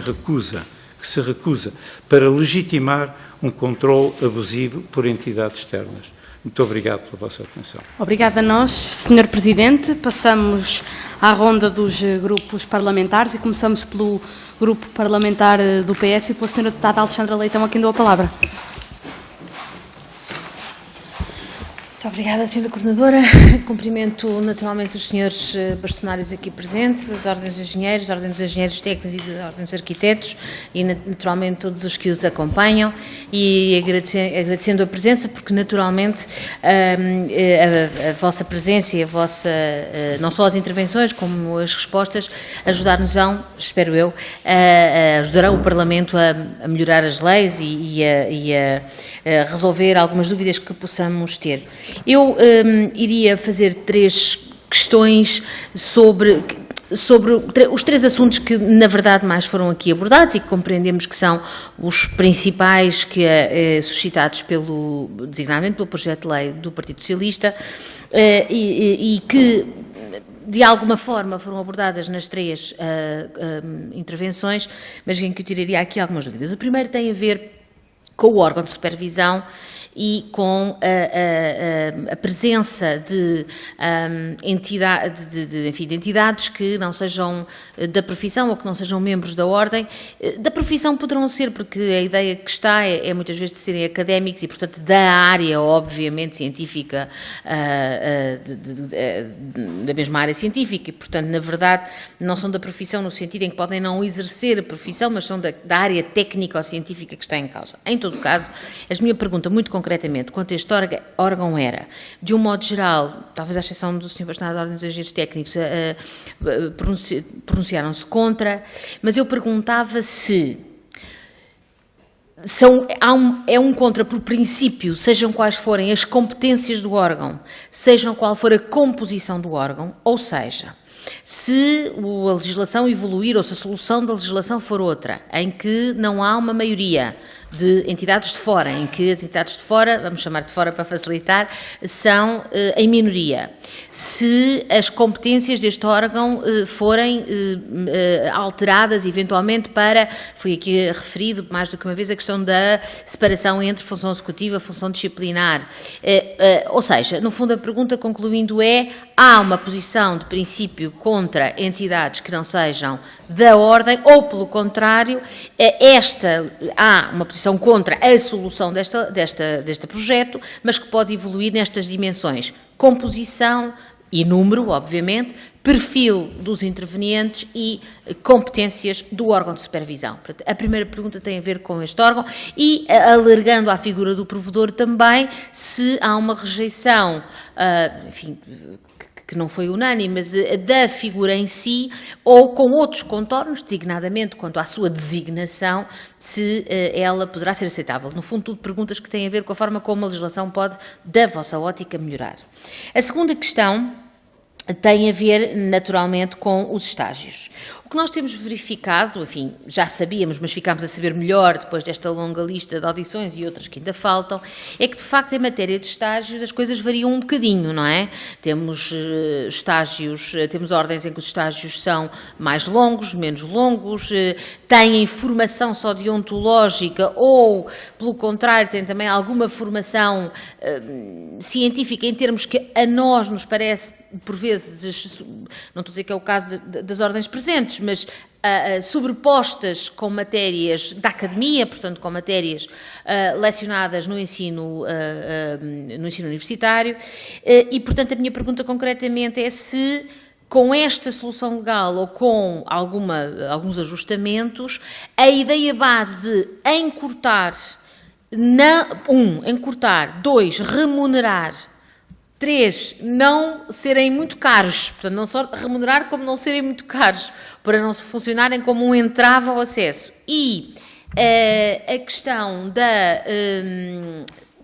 se recusa para legitimar um controle abusivo por entidades externas. Muito obrigado pela vossa atenção.
Obrigada a nós, Sr. Presidente. Passamos à ronda dos grupos parlamentares e começamos pelo grupo parlamentar do PS e pela Sra. Deputada Alexandra Leitão, a quem dou a palavra.
Muito obrigada, Sra. Coordenadora. Cumprimento naturalmente os senhores bastonários aqui presentes, das ordens dos engenheiros, da ordem dos engenheiros técnicos e da ordem dos arquitetos e naturalmente todos os que os acompanham e agradecendo a presença, porque naturalmente a vossa presença e a vossa, não só as intervenções como as respostas, ajudar-nos-ão, espero eu, ajudarão o Parlamento a melhorar as leis e a resolver algumas dúvidas que possamos ter. Eu iria fazer 3 questões sobre os 3 assuntos que, na verdade, mais foram aqui abordados e que compreendemos que são os principais suscitados designadamente pelo projeto de lei do Partido Socialista e que, de alguma forma, foram abordadas nas 3 intervenções, mas em que eu tiraria aqui algumas dúvidas. O primeiro tem a ver com o órgão de supervisão e com a presença de entidades que não sejam da profissão ou que não sejam membros da ordem. Da profissão poderão ser, porque a ideia que está é muitas vezes de serem académicos e, portanto, da área, obviamente, científica, da mesma área científica e, portanto, na verdade, não são da profissão no sentido em que podem não exercer a profissão, mas são da área técnico-científica que está em causa. Em todo caso, a minha pergunta muito concretamente quanto a este órgão era, de um modo geral, talvez à exceção do Sr. Bastonário da Ordem dos Engenheiros Técnicos, pronunciaram-se contra, mas eu perguntava se é um contra por princípio, sejam quais forem as competências do órgão, sejam qual for a composição do órgão, ou seja, se a legislação evoluir ou se a solução da legislação for outra, em que não há uma maioria de entidades de fora, em que as entidades de fora, vamos chamar de fora para facilitar, são em minoria. Se as competências deste órgão forem alteradas eventualmente para, foi aqui referido mais do que uma vez, a questão da separação entre função executiva e função disciplinar. Ou seja, no fundo a pergunta concluindo há uma posição de princípio contra entidades que não sejam da ordem ou, pelo contrário, há uma posição contra a solução deste projeto, mas que pode evoluir nestas dimensões: composição e número, obviamente, perfil dos intervenientes e competências do órgão de supervisão. Portanto, a primeira pergunta tem a ver com este órgão e, alargando à figura do provedor também, se há uma rejeição, enfim, que não foi unânime, mas da figura em si, ou com outros contornos, designadamente quanto à sua designação, se ela poderá ser aceitável. No fundo, tudo perguntas que têm a ver com a forma como a legislação pode, da vossa ótica, melhorar. A segunda questão tem a ver, naturalmente, com os estágios. O que nós temos verificado, enfim, já sabíamos, mas ficámos a saber melhor depois desta longa lista de audições e outras que ainda faltam, é que, de facto, em matéria de estágios, as coisas variam um bocadinho, não é? Temos estágios, temos ordens em que os estágios são mais longos, menos longos, têm formação só deontológica ou, pelo contrário, têm também alguma formação científica em termos que a nós nos parece por vezes, não estou a dizer que é o caso das ordens presentes, mas sobrepostas com matérias da academia, portanto com matérias lecionadas no ensino universitário, e portanto a minha pergunta concretamente é se com esta solução legal ou com alguns ajustamentos, a ideia base de encurtar, encurtar, 2, remunerar, 3, não serem muito caros, portanto, não só remunerar como não serem muito caros, para não funcionarem como um entrave ao acesso. E a questão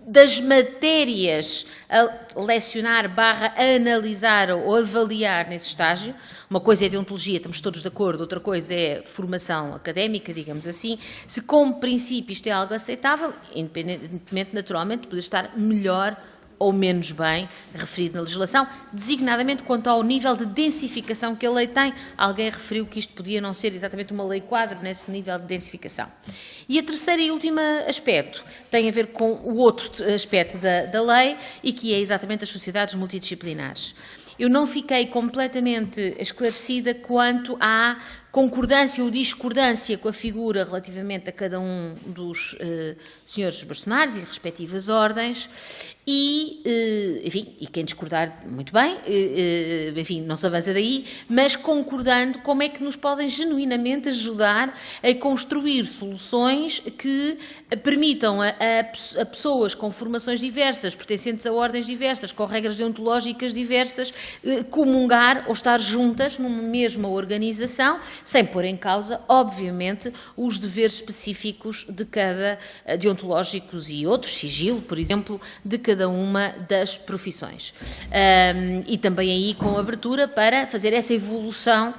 das matérias a lecionar / analisar ou avaliar nesse estágio. Uma coisa é deontologia, estamos todos de acordo, outra coisa é formação académica, digamos assim. Se como princípio isto é algo aceitável, independentemente, naturalmente, de poder estar melhor ou menos bem referido na legislação, designadamente quanto ao nível de densificação que a lei tem. Alguém referiu que isto podia não ser exatamente uma lei quadro nesse nível de densificação. E a terceira e última aspecto tem a ver com o outro aspecto da lei e que é exatamente as sociedades multidisciplinares. Eu não fiquei completamente esclarecida quanto à concordância ou discordância com a figura relativamente a cada um dos senhores bastonares e respectivas ordens e, enfim, e quem discordar, muito bem, enfim, não se avança daí, mas concordando como é que nos podem genuinamente ajudar a construir soluções que permitam a pessoas com formações diversas, pertencentes a ordens diversas, com regras deontológicas diversas, comungar ou estar juntas numa mesma organização, sem pôr em causa, obviamente, os deveres específicos de cada, deontológicos e outros, sigilo, por exemplo, de cada uma das profissões. E também aí com abertura para fazer essa evolução,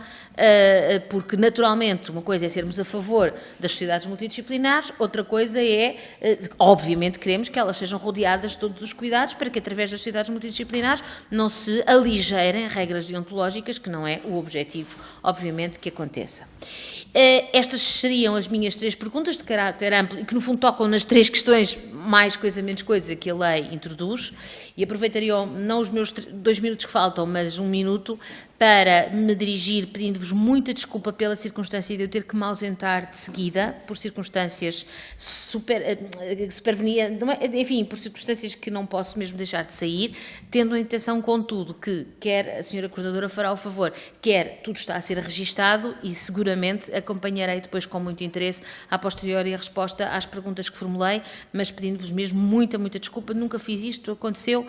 porque naturalmente uma coisa é sermos a favor das sociedades multidisciplinares, outra coisa é, obviamente queremos que elas sejam rodeadas de todos os cuidados para que através das sociedades multidisciplinares não se aligeirem regras deontológicas, que não é o objetivo, obviamente, que aconteça. Estas seriam as minhas 3 perguntas de caráter amplo e que no fundo tocam nas 3 questões, mais coisa, menos coisa, que a lei introduz, e aproveitaria não os meus 2 minutos que faltam, mas 1 minuto, para me dirigir pedindo-vos muita desculpa pela circunstância de eu ter que me ausentar de seguida, por circunstâncias enfim, por circunstâncias que não posso mesmo deixar de sair, tendo a intenção, contudo, que quer a senhora coordenadora fará o favor, quer tudo está a ser registado e seguramente acompanharei depois com muito interesse a posteriori a resposta às perguntas que formulei, mas pedindo-vos mesmo muita desculpa, nunca fiz isto, aconteceu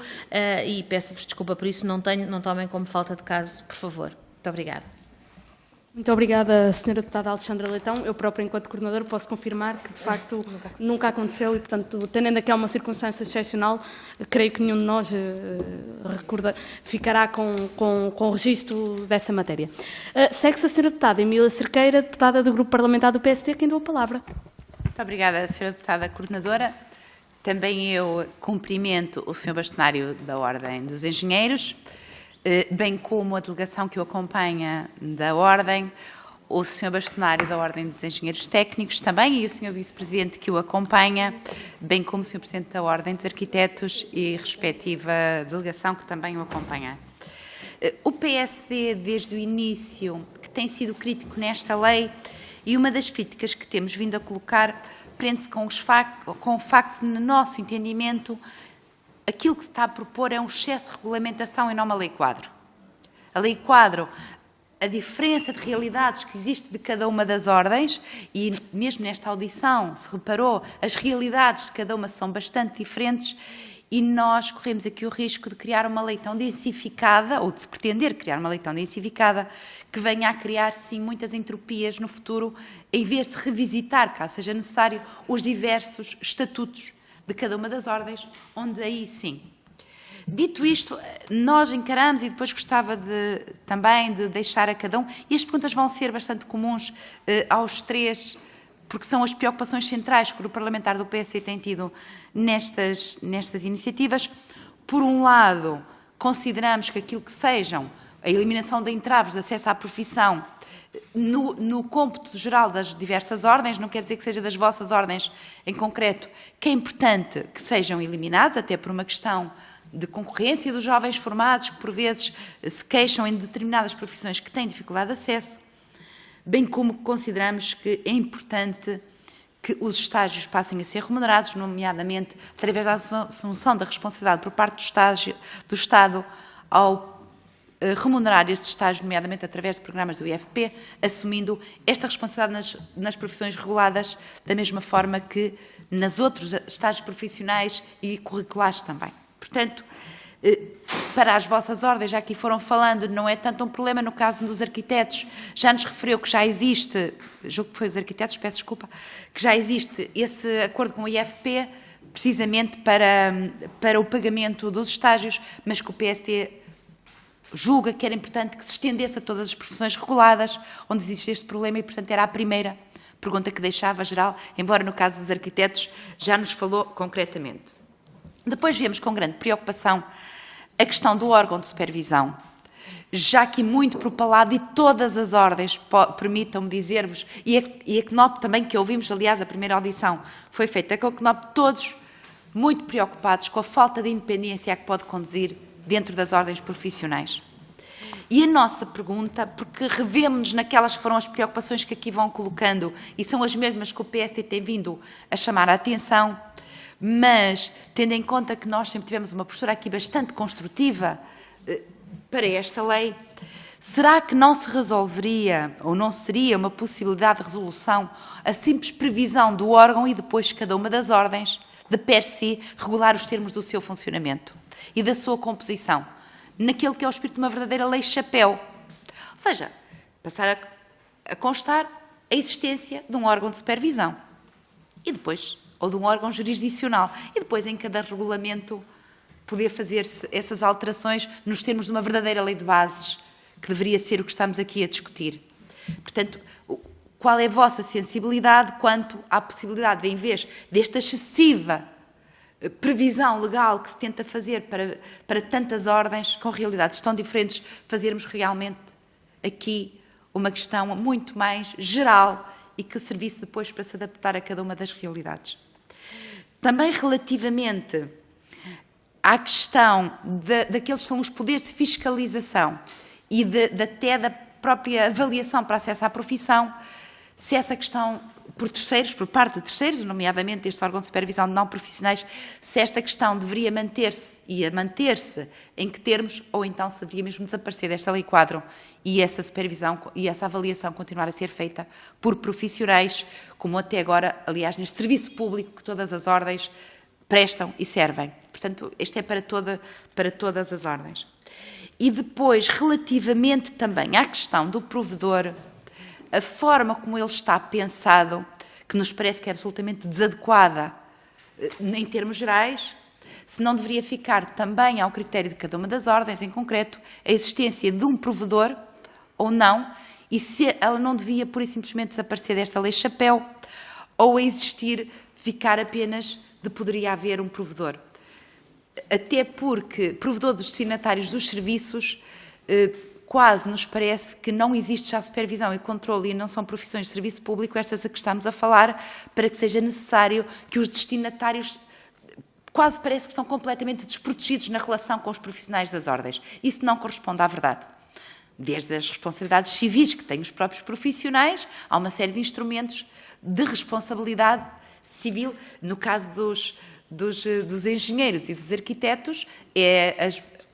e peço-vos desculpa por isso, não tomem como falta de caso, por favor. Muito obrigada.
Muito obrigada, Sra. Deputada Alexandra Leitão. Eu própria, enquanto coordenadora, posso confirmar que, de facto, nunca aconteceu e, portanto, tendo ainda que é uma circunstância excepcional, creio que nenhum de nós ficará com o registro dessa matéria. Segue-se a Sra. Deputada Emília Cerqueira, deputada do Grupo Parlamentar do PSD, quem deu a palavra.
Muito obrigada, Sra. Deputada Coordenadora. Também eu cumprimento o Sr. Bastonário da Ordem dos Engenheiros, bem como a delegação que o acompanha da Ordem, o Sr. Bastonário da Ordem dos Engenheiros Técnicos também e o Sr. Vice-Presidente que o acompanha, bem como o Sr. Presidente da Ordem dos Arquitetos e respectiva delegação que também o acompanha. O PSD, desde o início, que tem sido crítico nesta lei, e uma das críticas que temos vindo a colocar prende-se com o facto de, no nosso entendimento, aquilo que se está a propor é um excesso de regulamentação e não uma lei-quadro. A lei-quadro, a diferença de realidades que existe de cada uma das ordens, e mesmo nesta audição se reparou, as realidades de cada uma são bastante diferentes e nós corremos aqui o risco de criar uma lei tão densificada, ou de se pretender criar uma lei tão densificada, que venha a criar, sim, muitas entropias no futuro, em vez de revisitar, caso seja necessário, os diversos estatutos de cada uma das ordens, onde aí sim. Dito isto, nós encaramos, e depois gostava também de deixar a cada um, e as perguntas vão ser bastante comuns aos 3, porque são as preocupações centrais que o Grupo Parlamentar do PSD tem tido nestas iniciativas. Por um lado, consideramos que aquilo que sejam a eliminação de entraves de acesso à profissão no cômputo geral das diversas ordens, não quer dizer que seja das vossas ordens em concreto, que é importante que sejam eliminados, até por uma questão de concorrência dos jovens formados, que por vezes se queixam em determinadas profissões que têm dificuldade de acesso, bem como consideramos que é importante que os estágios passem a ser remunerados, nomeadamente através da assunção da responsabilidade por parte do Estado ao remunerar estes estágios, nomeadamente através de programas do IFP, assumindo esta responsabilidade nas profissões reguladas, da mesma forma que nas outros estágios profissionais e curriculares também. Portanto, para as vossas ordens, já aqui foram falando, não é tanto um problema no caso dos arquitetos, já nos referiu que já existe, julgo que foi os arquitetos, peço desculpa, que já existe esse acordo com o IFP, precisamente para o pagamento dos estágios, mas que o PSD julga que era importante que se estendesse a todas as profissões reguladas, onde existe este problema, e, portanto, era a primeira pergunta que deixava geral, embora no caso dos arquitetos já nos falou concretamente. Depois vemos com grande preocupação a questão do órgão de supervisão, já que muito propalado, e todas as ordens, permitam-me dizer-vos, e a CNOP também, que ouvimos, aliás, a primeira audição foi feita com a CNOP, todos muito preocupados com a falta de independência a que pode conduzir dentro das ordens profissionais. E a nossa pergunta, porque revemos-nos naquelas que foram as preocupações que aqui vão colocando, e são as mesmas que o PSD tem vindo a chamar a atenção, mas tendo em conta que nós sempre tivemos uma postura aqui bastante construtiva para esta lei, será que não se resolveria, ou não seria uma possibilidade de resolução, a simples previsão do órgão e depois cada uma das ordens, de per si, regular os termos do seu funcionamento e da sua composição, naquele que é o espírito de uma verdadeira lei chapéu? Ou seja, passar a constar a existência de um órgão de supervisão e depois, ou de um órgão jurisdicional, e depois em cada regulamento poder fazer-se essas alterações nos termos de uma verdadeira lei de bases, que deveria ser o que estamos aqui a discutir. Portanto, qual é a vossa sensibilidade quanto à possibilidade de, em vez desta excessiva previsão legal que se tenta fazer para tantas ordens, com realidades tão diferentes, fazermos realmente aqui uma questão muito mais geral e que servisse depois para se adaptar a cada uma das realidades. Também relativamente à questão daqueles que são os poderes de fiscalização e até da própria avaliação para acesso à profissão, se essa questão por terceiros, por parte de terceiros, nomeadamente este órgão de supervisão de não profissionais, se esta questão deveria manter-se e a manter-se em que termos, ou então se deveria mesmo desaparecer desta lei quadro e essa supervisão e essa avaliação continuar a ser feita por profissionais, como até agora, aliás, neste serviço público que todas as ordens prestam e servem. Portanto, este é para todas as ordens. E depois, relativamente também à questão do provedor, a forma como ele está pensado, que nos parece que é absolutamente desadequada em termos gerais, se não deveria ficar também ao critério de cada uma das ordens, em concreto, a existência de um provedor ou não, e se ela não devia pura e simplesmente desaparecer desta lei chapéu, ou existir, ficar apenas de poderia haver um provedor. Até porque provedor dos destinatários dos serviços quase nos parece que não existe já supervisão e controle e não são profissões de serviço público, estas a que estamos a falar, para que seja necessário que os destinatários quase parece que estão completamente desprotegidos na relação com os profissionais das ordens. Isso não corresponde à verdade. Desde as responsabilidades civis que têm os próprios profissionais, há uma série de instrumentos de responsabilidade civil. No caso dos engenheiros e dos arquitetos, é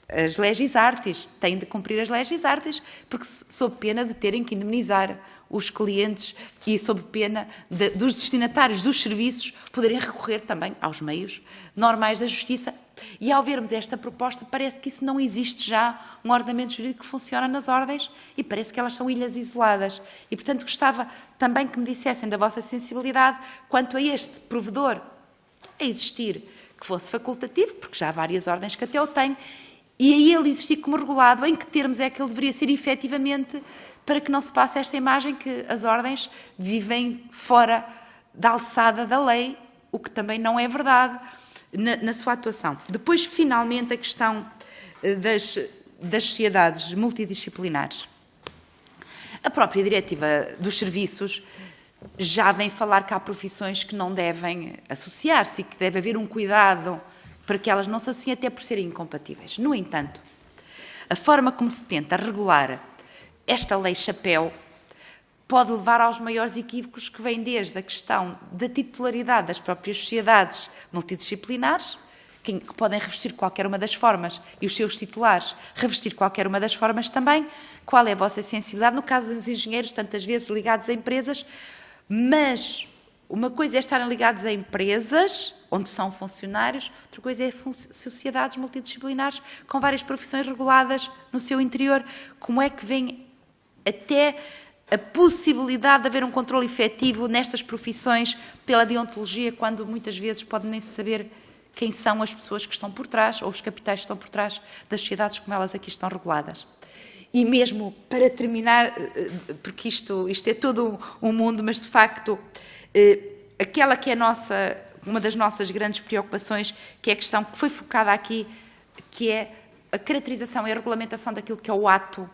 as legis artis, têm de cumprir as legis artis, porque sob pena de terem que indemnizar os clientes e sob pena dos destinatários dos serviços poderem recorrer também aos meios normais da justiça. E ao vermos esta proposta, parece que isso não existe já, um ordenamento jurídico que funciona nas ordens, e parece que elas são ilhas isoladas. E, portanto, gostava também que me dissessem da vossa sensibilidade quanto a este provedor a existir, que fosse facultativo, porque já há várias ordens que até o têm, e a ele existir como regulado, em que termos é que ele deveria ser efetivamente, para que não se passe esta imagem que as ordens vivem fora da alçada da lei, o que também não é verdade na sua atuação. Depois, finalmente, a questão das sociedades multidisciplinares. A própria diretiva dos serviços já vem falar que há profissões que não devem associar-se e que deve haver um cuidado para que elas não se associem até por serem incompatíveis. No entanto, a forma como se tenta regular esta lei chapéu pode levar aos maiores equívocos que vêm desde a questão da titularidade das próprias sociedades multidisciplinares, que podem revestir qualquer uma das formas, e os seus titulares revestir qualquer uma das formas também. Qual é a vossa sensibilidade? No caso dos engenheiros, tantas vezes ligados a empresas, mas uma coisa é estarem ligados a empresas, onde são funcionários, outra coisa é sociedades multidisciplinares com várias profissões reguladas no seu interior. Como é que vem até a possibilidade de haver um controle efetivo nestas profissões pela deontologia, quando muitas vezes podem nem saber quem são as pessoas que estão por trás, ou os capitais que estão por trás das sociedades como elas aqui estão reguladas. E mesmo para terminar, porque isto é todo um mundo, mas de facto, aquela que é uma das nossas grandes preocupações, que é a questão que foi focada aqui, que é a caracterização e a regulamentação daquilo que é o ato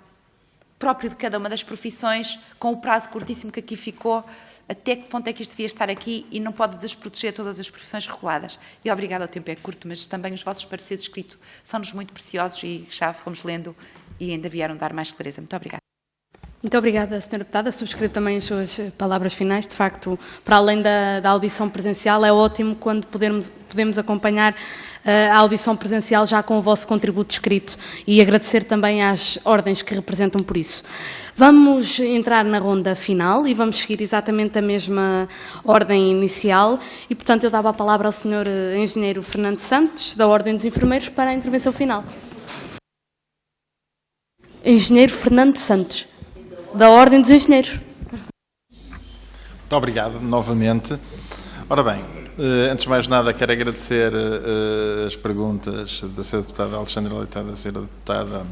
próprio de cada uma das profissões, com o prazo curtíssimo que aqui ficou, até que ponto é que isto devia estar aqui e não pode desproteger todas as profissões reguladas. E obrigada, o tempo é curto, mas também os vossos pareceres escritos são-nos muito preciosos e já fomos lendo e ainda vieram dar mais clareza. Muito obrigada.
Muito obrigada, Sra. Deputada. Subscrevo também as suas palavras finais. De facto, para além da audição presencial, é ótimo quando podemos acompanhar a audição presencial já com o vosso contributo escrito e agradecer também às ordens que representam por isso. Vamos entrar na ronda final e vamos seguir exatamente a mesma ordem inicial e, portanto, eu dava a palavra ao Sr. Engenheiro Fernando Santos, da Ordem dos Enfermeiros, para a intervenção final. Engenheiro Fernando Santos, da Ordem dos Engenheiros.
Muito obrigado, novamente. Ora bem, antes de mais nada, quero agradecer as perguntas da Sra. Deputada Alexandra Leite e da Sra. Deputada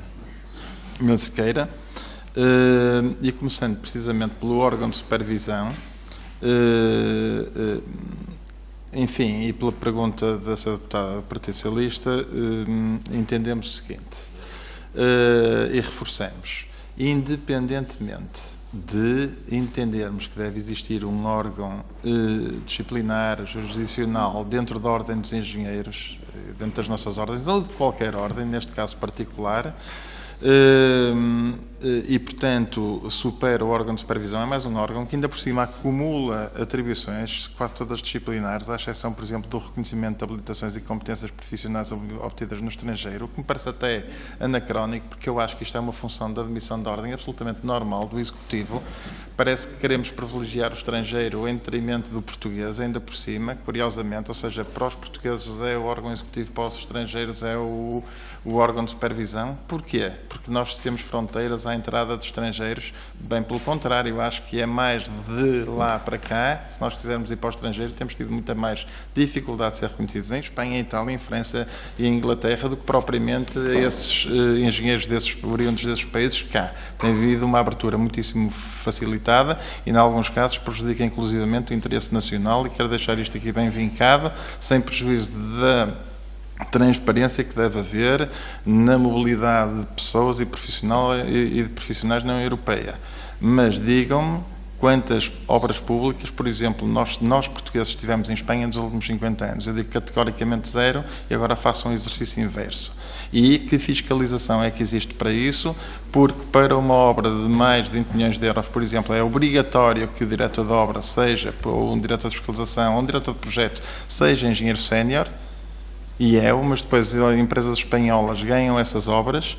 Mel Sequeira, e começando precisamente pelo órgão de supervisão, enfim, e pela pergunta da Sra. Deputada do Partido Socialista, entendemos o seguinte, e reforçamos, independentemente de entendermos que deve existir um órgão disciplinar, jurisdicional, dentro da Ordem dos Engenheiros, dentro das nossas ordens, ou de qualquer ordem, neste caso particular, e, portanto, supera o órgão de supervisão, é mais um órgão que ainda por cima acumula atribuições, quase todas disciplinares, à exceção, por exemplo, do reconhecimento de habilitações e competências profissionais obtidas no estrangeiro, o que me parece até anacrónico, porque eu acho que isto é uma função de admissão de ordem absolutamente normal do Executivo. Parece que queremos privilegiar o estrangeiro em detrimento do português, ainda por cima, curiosamente, ou seja, para os portugueses é o órgão executivo, para os estrangeiros é o órgão de supervisão. Porquê? Porque nós temos fronteiras à entrada de estrangeiros, bem pelo contrário, eu acho que é mais de lá para cá, se nós quisermos ir para o estrangeiro, temos tido muita mais dificuldade de ser reconhecidos em Espanha, em Itália, em França e em Inglaterra do que propriamente esses engenheiros oriundos desses países cá. Tem havido uma abertura muitíssimo facilitada e, em alguns casos, prejudica inclusivamente o interesse nacional, e quero deixar isto aqui bem vincado, sem prejuízo da transparência que deve haver na mobilidade de pessoas e de profissionais na União Europeia. Mas digam-me quantas obras públicas, por exemplo, nós portugueses estivemos em Espanha nos últimos 50 anos. Eu digo categoricamente zero e agora façam um exercício inverso. E que fiscalização é que existe para isso? Porque para uma obra de mais de 20 milhões de euros, por exemplo, é obrigatório que o diretor de obra seja, ou um diretor de fiscalização, ou um diretor de projeto, seja engenheiro sénior, mas depois as empresas espanholas ganham essas obras,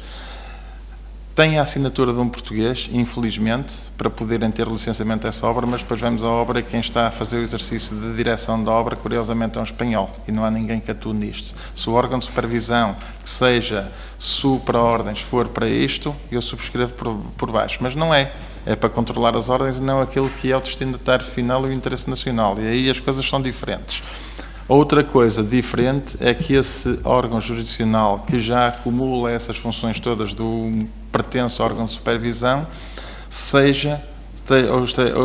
têm a assinatura de um português, infelizmente, para poderem ter o licenciamento dessa obra, mas depois vemos a obra e quem está a fazer o exercício de direção da obra, curiosamente, é um espanhol, e não há ninguém que atue nisto. Se o órgão de supervisão, que seja supra-ordens, for para isto, eu subscrevo por baixo, mas não é. É para controlar as ordens e não aquilo que é o destinatário final e o interesse nacional, e aí as coisas são diferentes. Outra coisa diferente é que esse órgão jurisdicional, que já acumula essas funções todas do pertence ao órgão de supervisão,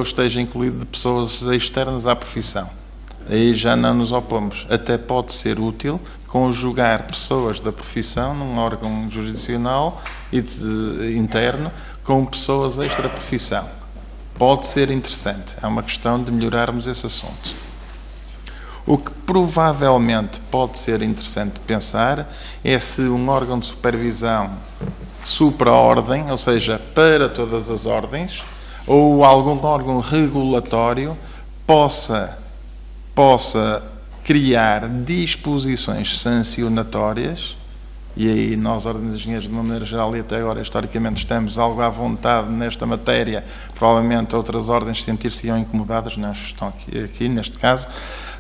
esteja incluído de pessoas externas à profissão. Aí já não nos opomos. Até pode ser útil conjugar pessoas da profissão num órgão jurisdicional interno com pessoas extra-profissão. Pode ser interessante. É uma questão de melhorarmos esse assunto. O que provavelmente pode ser interessante pensar é se um órgão de supervisão supra-ordem, ou seja, para todas as ordens, ou algum órgão regulatório possa criar disposições sancionatórias, e aí nós, Ordem dos Engenheiros, de uma maneira geral, e até agora, historicamente, estamos algo à vontade nesta matéria, provavelmente outras ordens sentir-se-iam incomodadas, não estão aqui neste caso,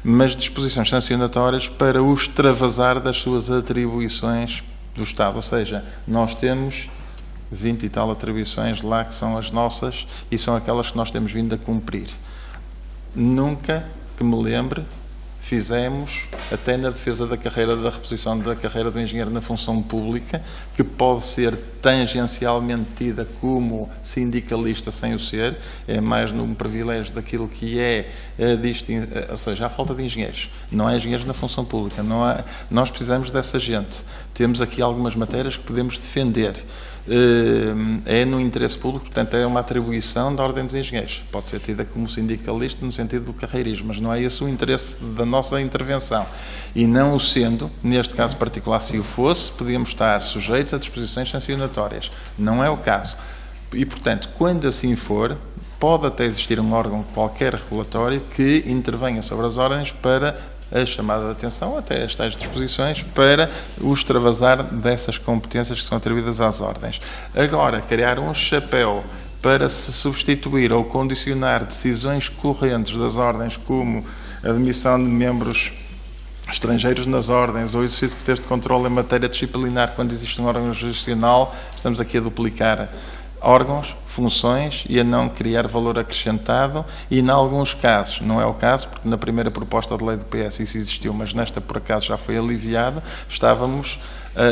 mas disposições sancionatórias para o extravasar das suas atribuições do Estado, ou seja, nós temos 20 e tal atribuições lá que são as nossas e são aquelas que nós temos vindo a cumprir. Nunca que me lembre fizemos, até na defesa da carreira, da reposição da carreira do engenheiro na função pública, que pode ser tangencialmente tida como sindicalista sem o ser, é mais num privilégio daquilo que é ou seja, a falta de engenheiros. Não há engenheiros na função pública, nós precisamos dessa gente. Temos aqui algumas matérias que podemos defender. É no interesse público, portanto é uma atribuição da Ordem dos Engenheiros. Pode ser tida como sindicalista no sentido do carreirismo, mas não é esse o interesse da nossa intervenção. E não o sendo, neste caso particular, se o fosse, podíamos estar sujeitos a disposições sancionatórias. Não é o caso. E, portanto, quando assim for, pode até existir um órgão qualquer regulatório que intervenha sobre as ordens para a chamada de atenção, até as tais disposições, para o extravasar dessas competências que são atribuídas às ordens. Agora, criar um chapéu para se substituir ou condicionar decisões correntes das ordens, como a admissão de membros estrangeiros nas ordens ou o exercício de poderes de controle em matéria disciplinar quando existe um órgão jurisdicional, estamos aqui a duplicar órgãos, funções e a não criar valor acrescentado e, em alguns casos, não é o caso, porque na primeira proposta de lei do PS isso existiu, mas nesta, por acaso, já foi aliviado, estávamos,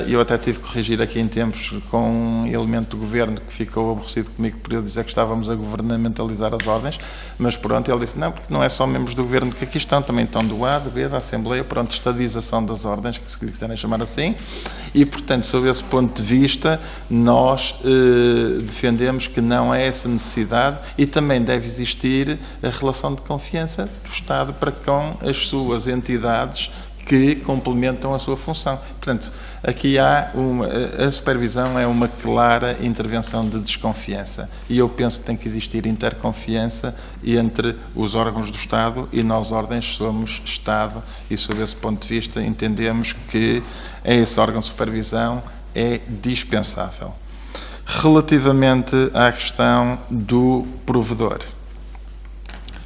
eu até tive que corrigir aqui em tempos com um elemento do Governo que ficou aborrecido comigo por eu dizer que estávamos a governamentalizar as ordens, mas pronto, ele disse, não, porque não é só membros do Governo que aqui estão, também estão do A, do B, da Assembleia, pronto, estadização das ordens, que se quiserem chamar assim, e, portanto, sob esse ponto de vista, nós defendemos que não é essa necessidade e também deve existir a relação de confiança do Estado para com as suas entidades que complementam a sua função. Portanto, aqui a supervisão é uma clara intervenção de desconfiança e eu penso que tem que existir interconfiança entre os órgãos do Estado e nós, ordens, somos Estado e, sob esse ponto de vista, entendemos que esse órgão de supervisão é dispensável. Relativamente à questão do provedor,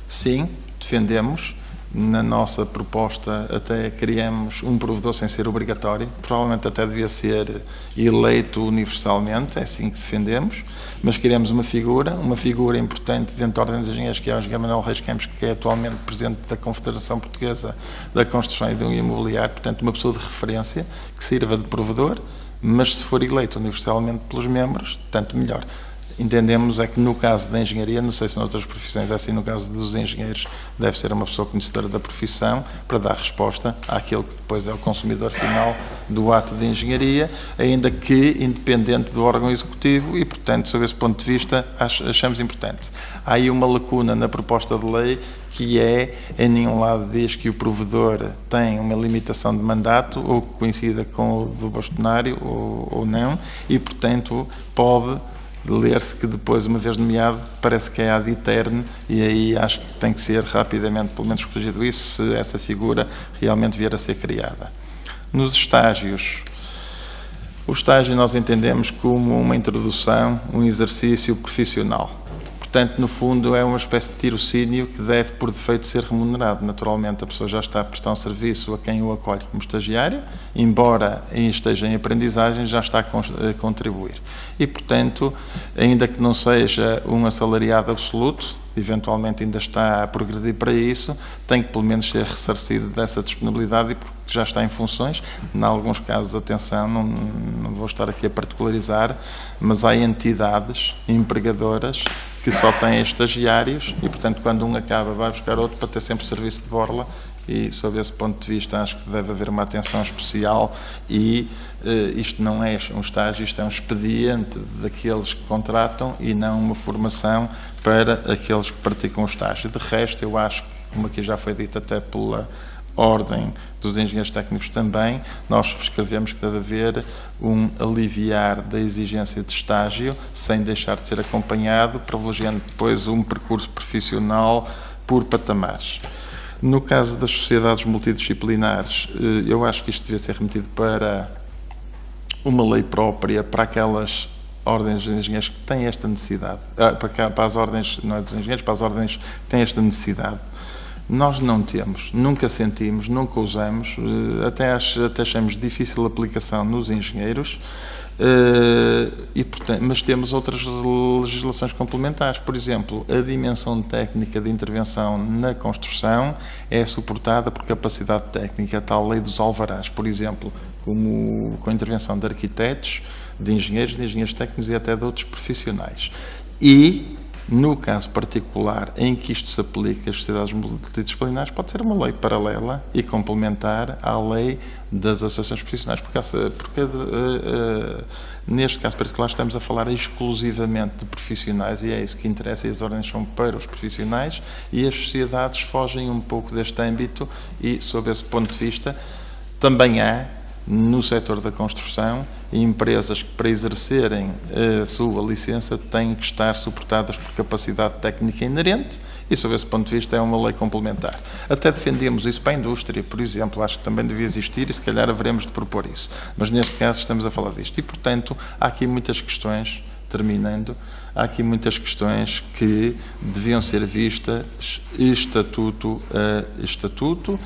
sim, defendemos. Na nossa proposta até criamos um provedor sem ser obrigatório, provavelmente até devia ser eleito universalmente, é assim que defendemos, mas queremos uma figura importante dentro da Ordem dos Engenheiros, que é o engenheiro Manuel Reis Campos, que é atualmente presidente da Confederação Portuguesa da Construção e do Imobiliário, portanto uma pessoa de referência que sirva de provedor, mas se for eleito universalmente pelos membros, tanto melhor. Entendemos é que no caso da engenharia, não sei se noutras profissões é assim, no caso dos engenheiros, deve ser uma pessoa conhecedora da profissão para dar resposta àquele que depois é o consumidor final do ato de engenharia, ainda que independente do órgão executivo e, portanto, sob esse ponto de vista, achamos importante. Há aí uma lacuna na proposta de lei que em nenhum lado diz que o provedor tem uma limitação de mandato ou que coincida com o do bastonário ou não e, portanto, pode ler-se que depois, uma vez nomeado, parece que é ad eterne e aí acho que tem que ser rapidamente, pelo menos corrigido isso, se essa figura realmente vier a ser criada. Nos estágios, o estágio nós entendemos como uma introdução, um exercício profissional. Portanto, no fundo, é uma espécie de tirocínio que deve, por defeito, ser remunerado. Naturalmente, a pessoa já está a prestar um serviço a quem o acolhe como estagiário, embora esteja em aprendizagem, já está a contribuir. E, portanto, ainda que não seja um assalariado absoluto, eventualmente ainda está a progredir para isso, tem que, pelo menos, ser ressarcido dessa disponibilidade porque já está em funções. Em alguns casos, atenção, não vou estar aqui a particularizar, mas há entidades empregadoras que só têm estagiários e, portanto, quando um acaba, vai buscar outro para ter sempre serviço de borla e, sob esse ponto de vista, acho que deve haver uma atenção especial e isto não é um estágio, isto é um expediente daqueles que contratam e não uma formação para aqueles que praticam o estágio. De resto, eu acho que, como aqui já foi dito até Ordem dos Engenheiros Técnicos também, nós subscrevemos que deve haver um aliviar da exigência de estágio, sem deixar de ser acompanhado, privilegiando depois um percurso profissional por patamares. No caso das sociedades multidisciplinares, eu acho que isto devia ser remetido para uma lei própria para aquelas ordens de engenheiros que têm esta necessidade, para as ordens, não é dos engenheiros, para as ordens que têm esta necessidade. Nós não temos, nunca sentimos, nunca usamos, até achamos difícil a aplicação nos engenheiros, mas temos outras legislações complementares. Por exemplo, a dimensão técnica de intervenção na construção é suportada por capacidade técnica, a tal lei dos alvarás, por exemplo, como com a intervenção de arquitetos, de engenheiros técnicos e até de outros profissionais. E, no caso particular em que isto se aplica às sociedades multidisciplinares, pode ser uma lei paralela e complementar à lei das associações profissionais, porque neste caso particular estamos a falar exclusivamente de profissionais e é isso que interessa, e as ordens são para os profissionais e as sociedades fogem um pouco deste âmbito e, sob esse ponto de vista, também há no setor da construção empresas que, para exercerem a sua licença, têm que estar suportadas por capacidade técnica inerente e, sob esse ponto de vista, é uma lei complementar. Até defendemos isso para a indústria, por exemplo, acho que também devia existir e se calhar haveremos de propor isso. Mas neste caso estamos a falar disto. E, portanto, há aqui muitas questões, terminando, há aqui muitas questões que deviam ser vistas estatuto a estatuto,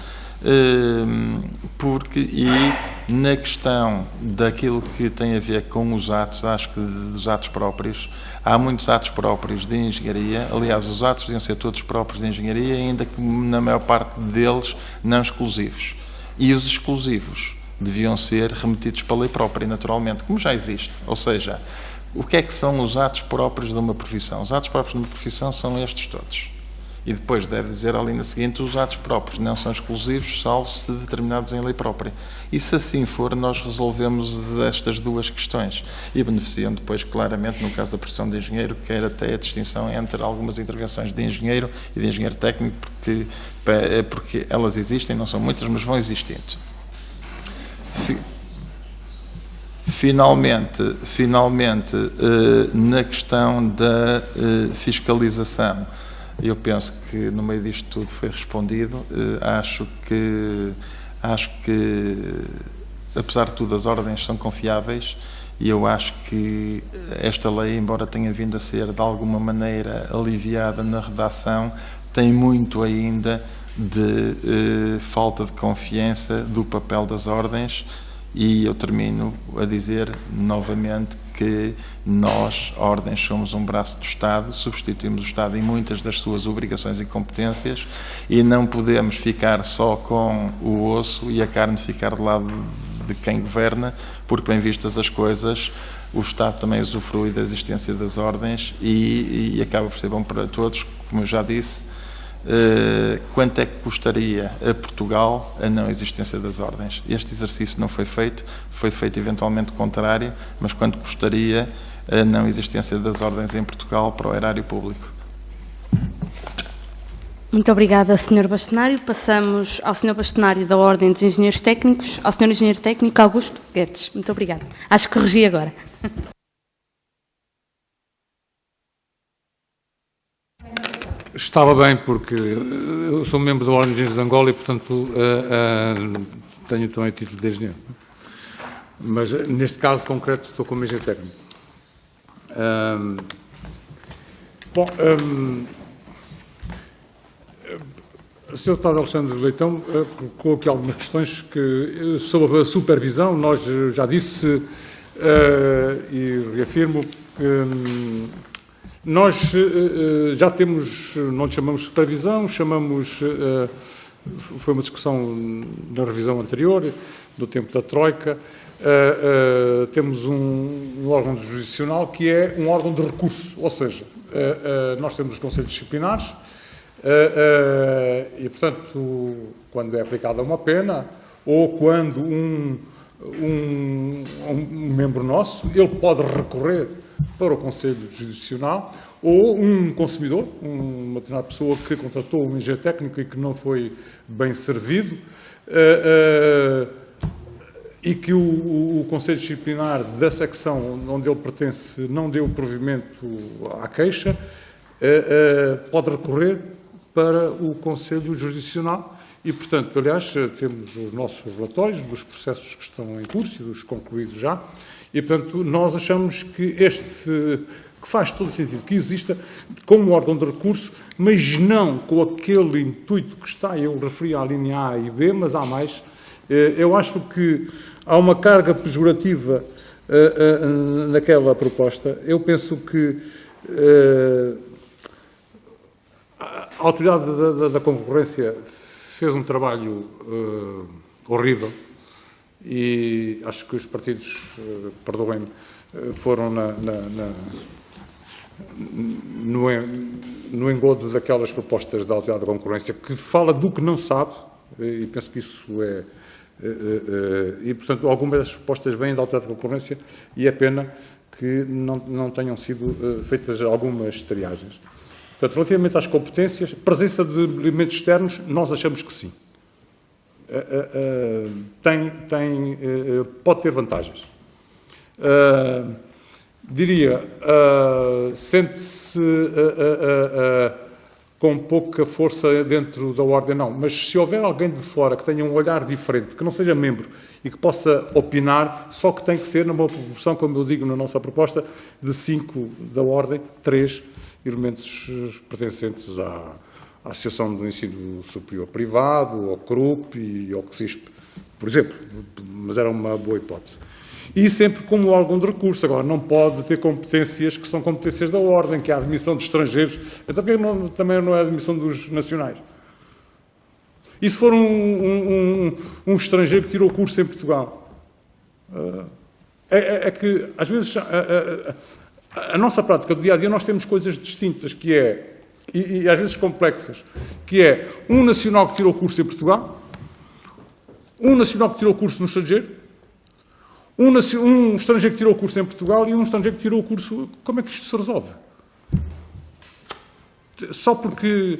e na questão daquilo que tem a ver com os atos, acho que dos atos próprios, há muitos atos próprios de engenharia, aliás, os atos deviam ser todos próprios de engenharia, ainda que na maior parte deles não exclusivos. E os exclusivos deviam ser remetidos para a lei própria, naturalmente, como já existe. Ou seja, o que é que são os atos próprios de uma profissão? Os atos próprios de uma profissão são estes todos. E depois deve dizer ali na seguinte, os atos próprios não são exclusivos, salvo se determinados em lei própria. E se assim for, nós resolvemos estas duas questões e beneficiam depois claramente, no caso da profissão de engenheiro, quer até a distinção entre algumas intervenções de engenheiro e de engenheiro técnico, porque elas existem, não são muitas, mas vão existindo. Finalmente, na questão da fiscalização, eu penso que no meio disto tudo foi respondido. Acho que, apesar de tudo, as ordens são confiáveis e eu acho que esta lei, embora tenha vindo a ser de alguma maneira aliviada na redação, tem muito ainda de falta de confiança do papel das ordens. E eu termino a dizer novamente que nós, ordens, somos um braço do Estado, substituímos o Estado em muitas das suas obrigações e competências e não podemos ficar só com o osso e a carne ficar do lado de quem governa, porque, bem vistas as coisas, o Estado também usufrui da existência das ordens e acaba por ser bom para todos, como eu já disse. Quanto é que custaria a Portugal a não existência das ordens? Este exercício não foi feito eventualmente contrário, mas quanto custaria a não existência das ordens em Portugal para o erário público?
Muito obrigada, Sr. Bastonário. Passamos ao Sr. Bastonário da Ordem dos Engenheiros Técnicos, ao Sr. Engenheiro Técnico Augusto Guedes. Muito obrigada. Acho que corrigi agora.
Estava bem, porque eu sou membro da Ordem dos Engenheiros de Angola e, portanto, tenho também título de engenheiro. Mas, neste caso concreto, estou como engenheiro técnico. O Sr. Deputado Alexandre Leitão colocou aqui algumas questões sobre a supervisão. Nós já disse e reafirmo que nós já temos, não lhe chamamos supervisão, chamamos, foi uma discussão na revisão anterior, do tempo da Troika, temos um órgão jurisdicional que é um órgão de recurso, ou seja, nós temos os conselhos disciplinares e, portanto, quando é aplicada uma pena ou quando um membro nosso, ele pode recorrer para o Conselho Jurisdicional, ou um consumidor, uma determinada pessoa que contratou um engenheiro técnico e que não foi bem servido, e que o Conselho Disciplinar da secção onde ele pertence não deu provimento à queixa, pode recorrer para o Conselho Jurisdicional e, portanto, aliás, temos os nossos relatórios dos processos que estão em curso e dos concluídos já, e, portanto, nós achamos que que faz todo o sentido que exista como órgão de recurso, mas não com aquele intuito que está, eu referi à linha A e B, mas há mais. Eu acho que há uma carga pejorativa naquela proposta. Eu penso que a Autoridade da Concorrência fez um trabalho horrível e acho que os partidos, perdoem-me, foram no engodo daquelas propostas da Autoridade da Concorrência, que fala do que não sabe, e penso que isso e, portanto, algumas das propostas vêm da Autoridade da Concorrência e é pena que não tenham sido feitas algumas triagens. Portanto, relativamente às competências, presença de elementos externos, nós achamos que sim. Pode ter vantagens. Diria, sente-se com pouca força dentro da ordem, não. Mas se houver alguém de fora que tenha um olhar diferente, que não seja membro e que possa opinar, só que tem que ser numa proporção, como eu digo na nossa proposta, de 5 da ordem, 3 elementos pertencentes à Associação do Ensino Superior Privado, ao CRUP e ao CSISP, por exemplo. Mas era uma boa hipótese. E sempre como órgão de recurso. Agora, não pode ter competências que são competências da ordem, que é a admissão de estrangeiros. Então, porque também não é a admissão dos nacionais? E se for um estrangeiro que tirou o curso em Portugal? É que, às vezes, a nossa prática do dia-a-dia, nós temos coisas distintas, que é, e às vezes complexas, que é um nacional que tirou o curso em Portugal, um nacional que tirou o curso no estrangeiro, um estrangeiro que tirou o curso em Portugal e um estrangeiro que tirou o curso... Como é que isto se resolve? Só porque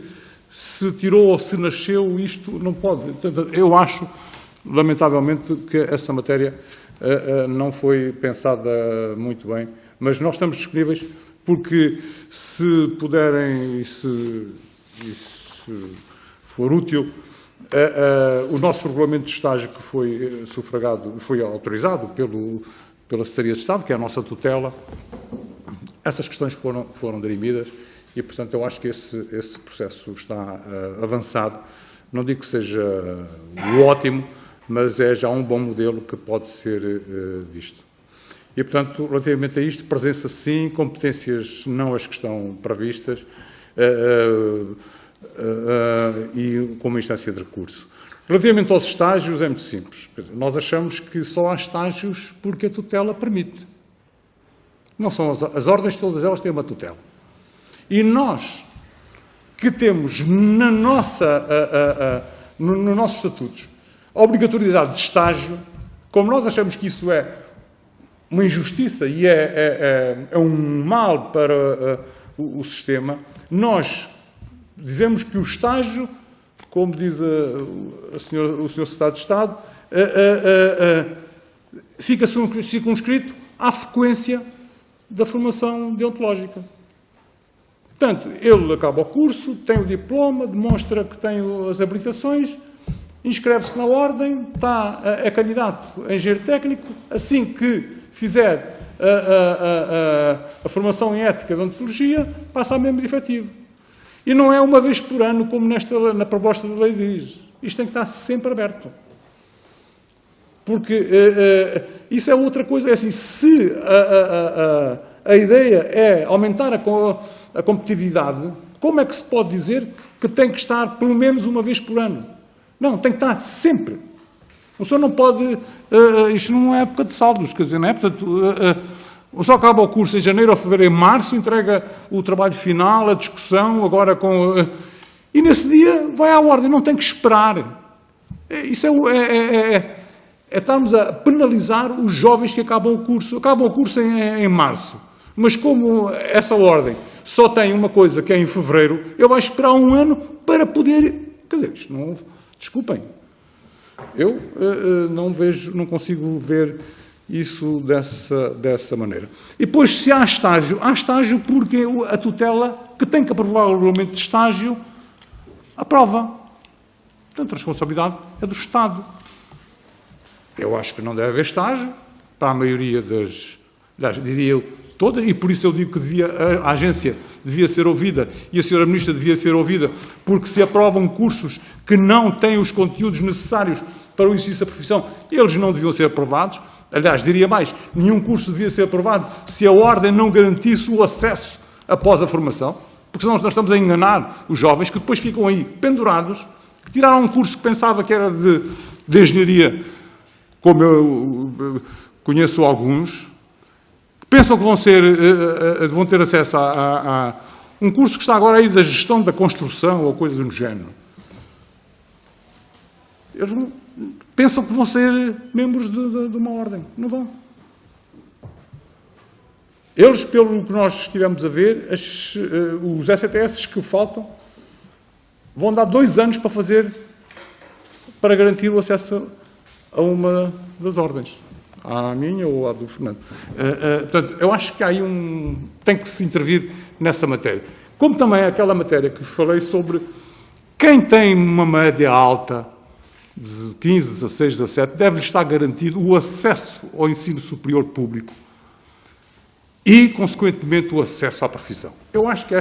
se tirou ou se nasceu, isto não pode. Eu acho, lamentavelmente, que essa matéria não foi pensada muito bem, mas nós estamos disponíveis porque, se puderem e se for útil, o nosso regulamento de estágio que foi sufragado, foi autorizado pela Secretaria de Estado, que é a nossa tutela, essas questões foram dirimidas e, portanto, eu acho que esse processo está avançado. Não digo que seja o ótimo, mas é já um bom modelo que pode ser visto. E, portanto, relativamente a isto, presença sim, competências não as que estão previstas, e como instância de recurso. Relativamente aos estágios, é muito simples. Nós achamos que só há estágios porque a tutela permite. Não são as ordens, todas elas têm uma tutela. E nós, que temos nos nossos estatutos a obrigatoriedade de estágio, como nós achamos que isso é uma injustiça e é um mal para o sistema, nós dizemos que o estágio, como diz o senhor Secretário de Estado, fica circunscrito à frequência da formação deontológica. Portanto, ele acaba o curso, tem o diploma, demonstra que tem as habilitações, inscreve-se na ordem, é candidato a engenheiro técnico, assim que fizer a formação em ética de ontologia, passa a membro efetivo. E não é uma vez por ano, como na proposta de lei diz. Isto tem que estar sempre aberto. Porque isso é outra coisa. É assim, se a ideia é aumentar a competitividade, como é que se pode dizer que tem que estar pelo menos uma vez por ano? Não, tem que estar sempre. O senhor não pode... isto não é época de saldos, quer dizer, não é? Portanto... o senhor acaba o curso em janeiro ou fevereiro, em março, entrega o trabalho final, a discussão, agora com... e nesse dia vai à ordem, não tem que esperar. Isso é estarmos a penalizar os jovens que acabam o curso. Acabam o curso em março. Mas como essa ordem só tem uma coisa que é em fevereiro, ele vai esperar um ano para poder... Quer dizer, isto não... Desculpem. Eu não consigo ver isso dessa maneira. E depois, se há estágio porque a tutela, que tem que aprovar o regulamento de estágio, aprova. Portanto, a responsabilidade é do Estado. Eu acho que não deve haver estágio para a maioria diria eu, toda, e por isso eu digo que a agência devia ser ouvida e a senhora Ministra devia ser ouvida, porque se aprovam cursos que não têm os conteúdos necessários para o exercício da profissão, eles não deviam ser aprovados. Aliás, diria mais, nenhum curso devia ser aprovado se a Ordem não garantisse o acesso após a formação, porque senão nós estamos a enganar os jovens que depois ficam aí pendurados, que tiraram um curso que pensava que era de engenharia, como eu conheço alguns, que pensam que vão ter acesso a um curso que está agora aí da gestão da construção ou coisa do género. Eles pensam que vão ser membros de uma ordem. Não vão. Eles, pelo que nós estivemos a ver, os STS que faltam vão dar 2 anos para garantir o acesso a uma das ordens. À minha ou à do Fernando. Portanto, eu acho que há aí tem que se intervir nessa matéria. Como também aquela matéria que falei sobre quem tem uma média alta, de 15, 16, 17, deve-lhe estar garantido o acesso ao ensino superior público e, consequentemente, o acesso à profissão. Eu acho que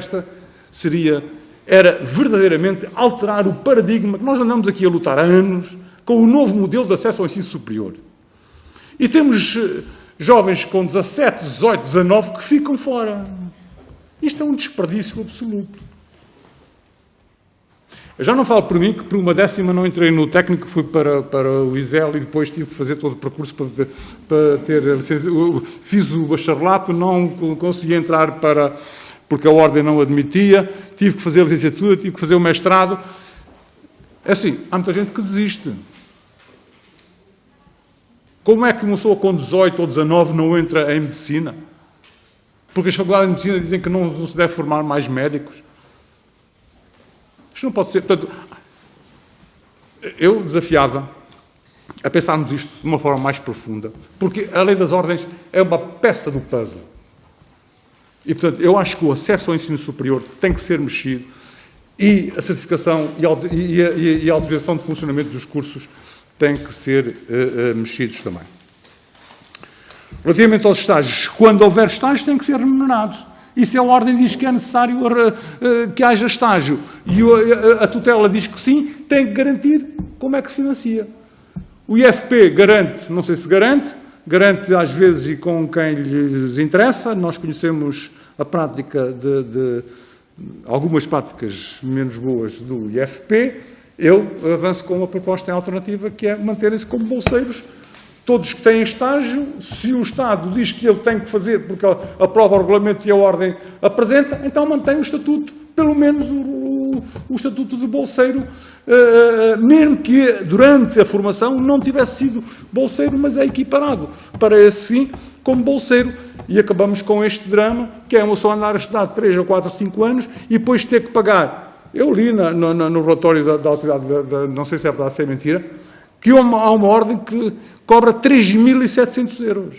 era verdadeiramente alterar o paradigma que nós andamos aqui a lutar há anos com o novo modelo de acesso ao ensino superior. E temos jovens com 17, 18, 19 que ficam fora. Isto é um desperdício absoluto. Eu já não falo por mim, que por uma 10ª não entrei no técnico, fui para o ISEL e depois tive que fazer todo o percurso para ter a licença. Fiz o bacharelato, não consegui entrar porque a ordem não admitia, tive que fazer a licenciatura, tive que fazer o mestrado. É assim, há muita gente que desiste. Como é que uma pessoa com 18 ou 19 não entra em medicina? Porque as faculdades de medicina dizem que não se deve formar mais médicos. Isto não pode ser. Portanto, eu desafiava a pensarmos isto de uma forma mais profunda, porque a lei das ordens é uma peça do puzzle. E, portanto, eu acho que o acesso ao ensino superior tem que ser mexido e a certificação e a autorização de funcionamento dos cursos têm que ser mexidos também. Relativamente aos estágios, quando houver estágios, têm que ser remunerados. E se a ordem diz que é necessário que haja estágio e a tutela diz que sim, tem que garantir como é que financia. O IFP garante, não sei se garante às vezes e com quem lhes interessa. Nós conhecemos a prática de algumas práticas menos boas do IFP. Eu avanço com uma proposta em alternativa, que é manterem-se como bolseiros todos que têm estágio. Se o Estado diz que ele tem que fazer, porque aprova o regulamento e a ordem apresenta, então mantém o estatuto, pelo menos o estatuto de bolseiro, mesmo que durante a formação não tivesse sido bolseiro, mas é equiparado para esse fim como bolseiro. E acabamos com este drama, que é uma pessoa andar a estudar 3 ou 4 ou 5 anos e depois ter que pagar. Eu li no relatório da autoridade, não sei se é verdade, se é mentira, que há uma ordem que cobra 3.700 euros.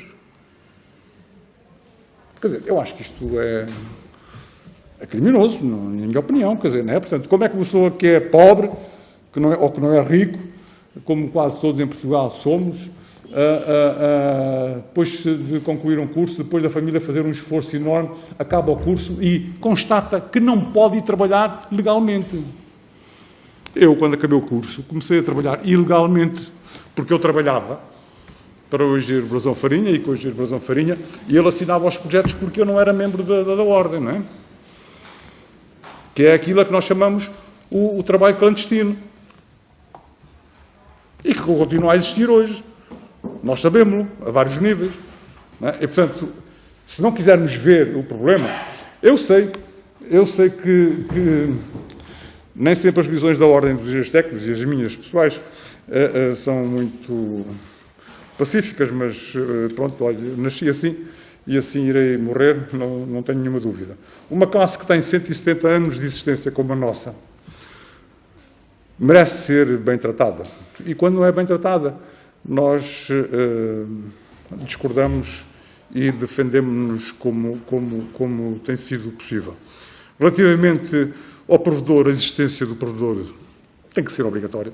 Quer dizer, eu acho que isto é criminoso, na minha opinião. Quer dizer, não é? Portanto, como é que uma pessoa que é pobre, ou que não é rico, como quase todos em Portugal somos, depois de concluir um curso, depois da família fazer um esforço enorme, acaba o curso e constata que não pode ir trabalhar legalmente. Eu, quando acabei o curso, comecei a trabalhar ilegalmente, porque eu trabalhava para o engenheiro Brasão Farinha e com o engenheiro Brasão Farinha, e ele assinava os projetos porque eu não era membro da ordem, não é? Que é aquilo a que nós chamamos o trabalho clandestino. E que continua a existir hoje. Nós sabemos-lo, a vários níveis. Não é? E, portanto, se não quisermos ver o problema, eu sei que nem sempre as visões da ordem dos engenheiros técnicos e as minhas pessoais são muito pacíficas, mas pronto, olha, nasci assim
e assim irei morrer, não tenho nenhuma dúvida. Uma classe que tem 170 anos de existência como a nossa merece ser bem tratada. E quando não é bem tratada, nós discordamos e defendemos-nos como tem sido possível. Relativamente ao provedor, a existência do provedor tem que ser obrigatória.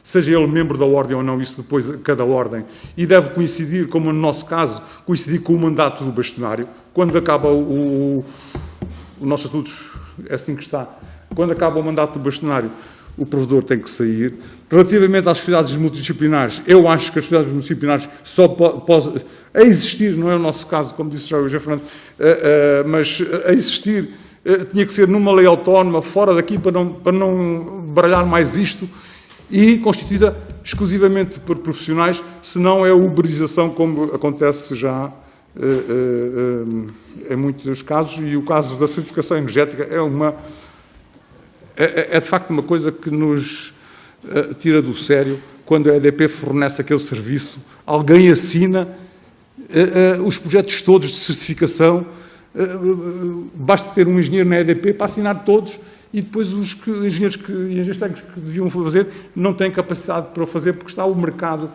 Seja ele membro da ordem ou não, isso depois cada ordem, e deve coincidir, como no nosso caso, coincidir com o mandato do bastonário. Quando acaba o nosso estatutos, é assim que está, quando acaba o mandato do bastonário, o provedor tem que sair. Relativamente às sociedades multidisciplinares, eu acho que as sociedades multidisciplinares só podem existir, não é o nosso caso, como disse já o José Fernando, mas a existir tinha que ser numa lei autónoma, fora daqui, para não baralhar mais isto, e constituída exclusivamente por profissionais, senão é uberização, como acontece já em muitos casos, e o caso da certificação energética é de facto uma coisa que nos tira do sério. Quando a EDP fornece aquele serviço, alguém assina os projetos todos de certificação, basta ter um engenheiro na EDP para assinar todos, e depois os engenheiros técnicos que deviam fazer não têm capacidade para o fazer, porque está o mercado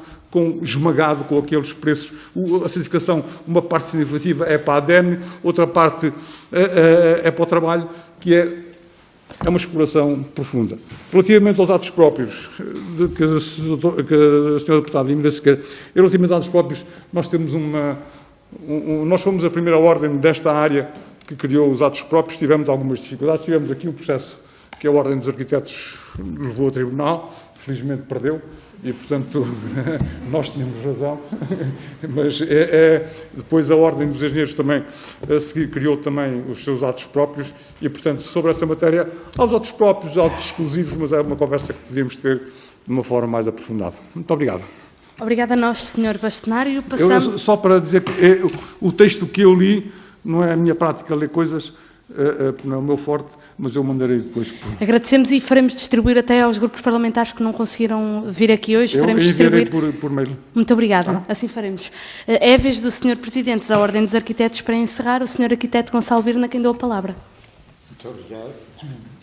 esmagado com aqueles preços. A certificação, uma parte significativa é para a ADEME, outra parte é para o trabalho, que é uma exploração profunda. Relativamente aos atos próprios, que a senhora deputada Emília Sequeira, relativamente aos atos próprios, nós temos nós fomos a primeira ordem desta área que criou os atos próprios, tivemos algumas dificuldades, tivemos aqui um processo que a Ordem dos Arquitetos levou a tribunal, felizmente perdeu, e, portanto, nós tínhamos razão, mas depois a Ordem dos Engenheiros também, a seguir, criou também os seus atos próprios, e, portanto, sobre essa matéria, há os atos próprios, atos exclusivos, mas é uma conversa que podíamos ter de uma forma mais aprofundada. Muito obrigado.
Obrigada a nós, Sr. Bastonário. Passamos...
Só para dizer que o texto que eu li, não é a minha prática ler coisas, não é o meu forte, mas eu mandarei depois.
Agradecemos e faremos distribuir até aos grupos parlamentares que não conseguiram vir aqui hoje.
Eu enviarei por mail.
Muito obrigada, assim faremos. É a vez do Sr. Presidente da Ordem dos Arquitetos para encerrar, o Sr. Arquiteto Gonçalo Birna, quem deu a palavra.
Muito obrigado.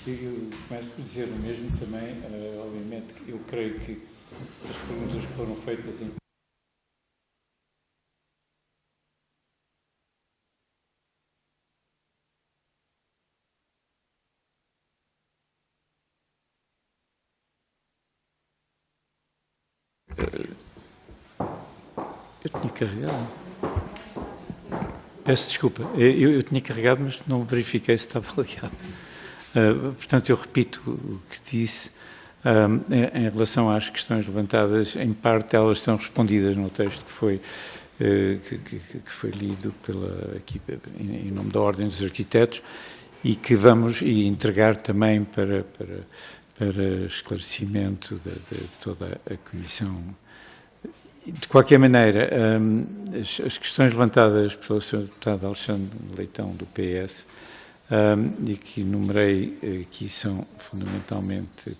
Eu começo por dizer o mesmo também, obviamente, eu creio que as perguntas que foram feitas em eu tinha carregado. Peço desculpa. Eu tinha carregado, mas não verifiquei se estava ligado. Portanto, eu repito o que disse. Em relação às questões levantadas, em parte elas estão respondidas no texto que foi lido pela equipa em nome da Ordem dos Arquitetos e que vamos entregar também para esclarecimento de toda a Comissão. De qualquer maneira, as questões levantadas pelo Sr. Deputado Alexandre Leitão, do PS, e que enumerei aqui são fundamentalmente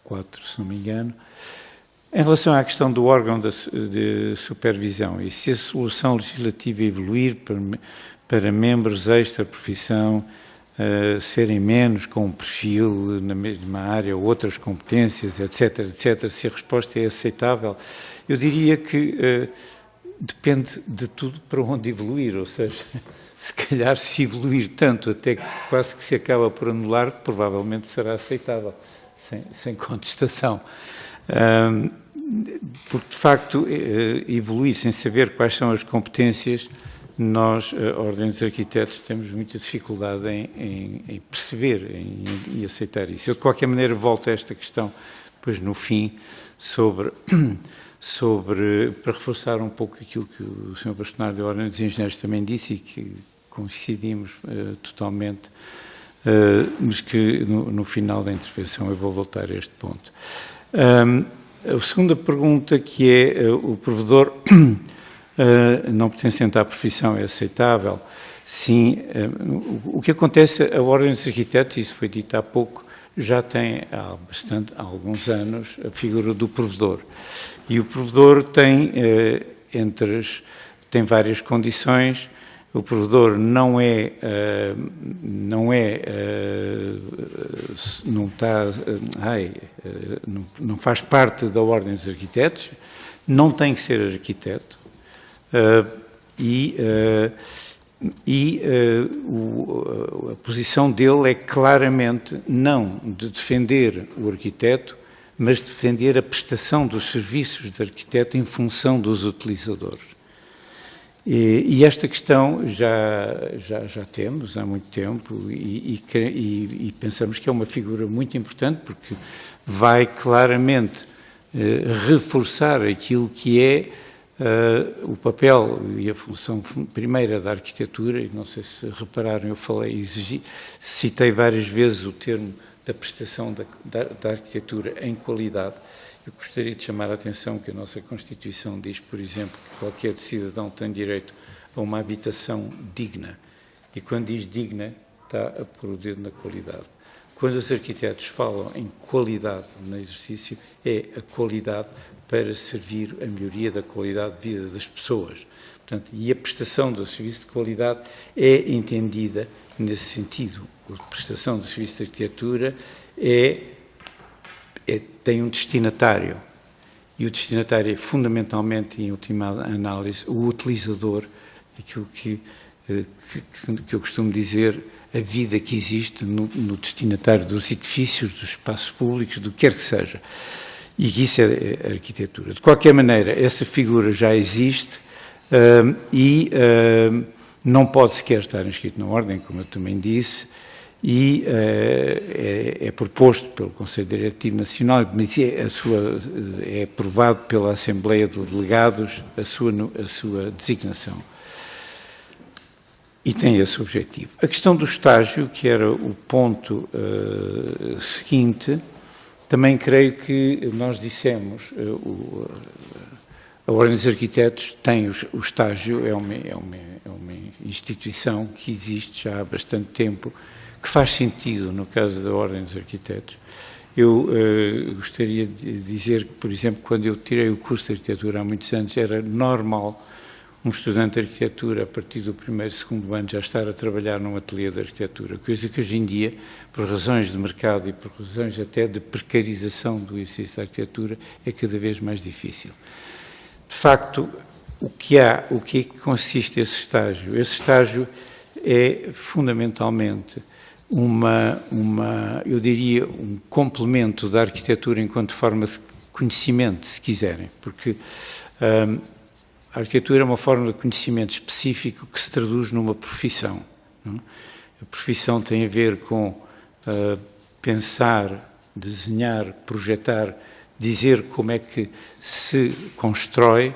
4, se não me engano. Em relação à questão do órgão de supervisão, e se a solução legislativa evoluir para membros extra-profissão serem menos com um perfil na mesma área ou outras competências, etc., se a resposta é aceitável, eu diria que depende de tudo para onde evoluir, ou seja, se calhar se evoluir tanto até que quase que se acaba por anular, provavelmente será aceitável, sem contestação. Porque, de facto, evoluir sem saber quais são as competências, nós, a Ordem dos Arquitetos, temos muita dificuldade em perceber e aceitar isso. Eu, de qualquer maneira, volto a esta questão, depois, no fim, para reforçar um pouco aquilo que o Sr. Bastonário da Ordem dos Engenheiros também disse e que coincidimos totalmente, mas que no final da intervenção eu vou voltar a este ponto. A segunda pergunta, que é o provedor não pertencente à profissão é aceitável? Sim. O que acontece, a Ordem dos Arquitetos, isso foi dito há pouco, já tem há alguns anos a figura do provedor. E o provedor tem tem várias condições. O provedor não faz parte da Ordem dos Arquitetos, não tem que ser arquiteto, a posição dele é claramente não de defender o arquiteto, mas defender a prestação dos serviços de arquiteto em função dos utilizadores. E esta questão já temos há muito tempo e pensamos que é uma figura muito importante porque vai claramente reforçar aquilo que é o papel e a função primeira da arquitetura, e não sei se repararam, eu citei várias vezes o termo da prestação da arquitetura em qualidade. Eu gostaria de chamar a atenção que a nossa Constituição diz, por exemplo, que qualquer cidadão tem direito a uma habitação digna. E quando diz digna, está a pôr o dedo na qualidade. Quando os arquitetos falam em qualidade no exercício, é a qualidade para servir a melhoria da qualidade de vida das pessoas. Portanto, e a prestação do serviço de qualidade é entendida nesse sentido. A prestação do serviço de arquitetura tem um destinatário, e o destinatário é fundamentalmente, em última análise, o utilizador, aquilo que eu costumo dizer, a vida que existe no destinatário dos edifícios, dos espaços públicos, do que quer que seja. E isso é a arquitetura. De qualquer maneira, essa figura já existe e não pode sequer estar inscrito na ordem, como eu também disse, e é proposto pelo Conselho Diretivo Nacional, mas é aprovado pela Assembleia de Delegados a sua designação. E tem esse objetivo. A questão do estágio, que era o ponto seguinte, também creio que nós dissemos, a Ordem dos Arquitetos tem o estágio, é uma instituição que existe já há bastante tempo, que faz sentido no caso da Ordem dos Arquitetos. Eu gostaria de dizer que, por exemplo, quando eu tirei o curso de arquitetura há muitos anos, era normal um estudante de arquitetura, a partir do primeiro, segundo ano, já estar a trabalhar num ateliê de arquitetura, coisa que hoje em dia, por razões de mercado e por razões até de precarização do exercício da arquitetura, é cada vez mais difícil. De facto, o que é que consiste esse estágio? Esse estágio é fundamentalmente eu diria, um complemento da arquitetura enquanto forma de conhecimento, se quiserem, porque a arquitetura é uma forma de conhecimento específico que se traduz numa profissão. Não? A profissão tem a ver com pensar, desenhar, projetar, dizer como é que se constrói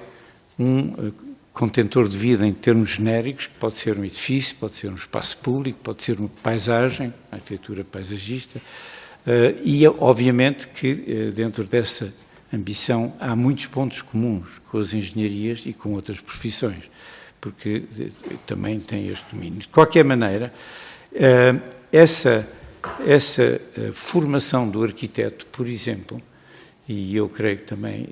um contentor de vida em termos genéricos, que pode ser um edifício, pode ser um espaço público, pode ser uma paisagem, a arquitetura paisagista, e obviamente que dentro dessa ambição há muitos pontos comuns com as engenharias e com outras profissões, porque também tem este domínio. De qualquer maneira, essa formação do arquiteto, por exemplo, e eu creio que também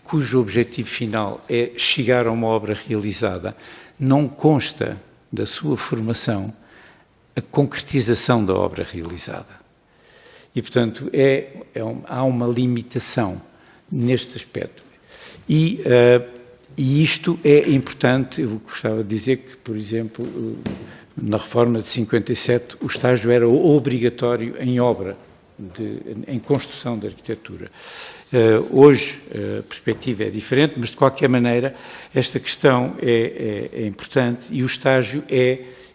cujo objetivo final é chegar a uma obra realizada, não consta da sua formação a concretização da obra realizada. E, portanto, há uma limitação neste aspecto. E isto é importante, eu gostava de dizer que, por exemplo, na reforma de 57, o estágio era obrigatório em obra, em construção de arquitetura. Hoje a perspectiva é diferente, mas de qualquer maneira esta questão é importante e o estágio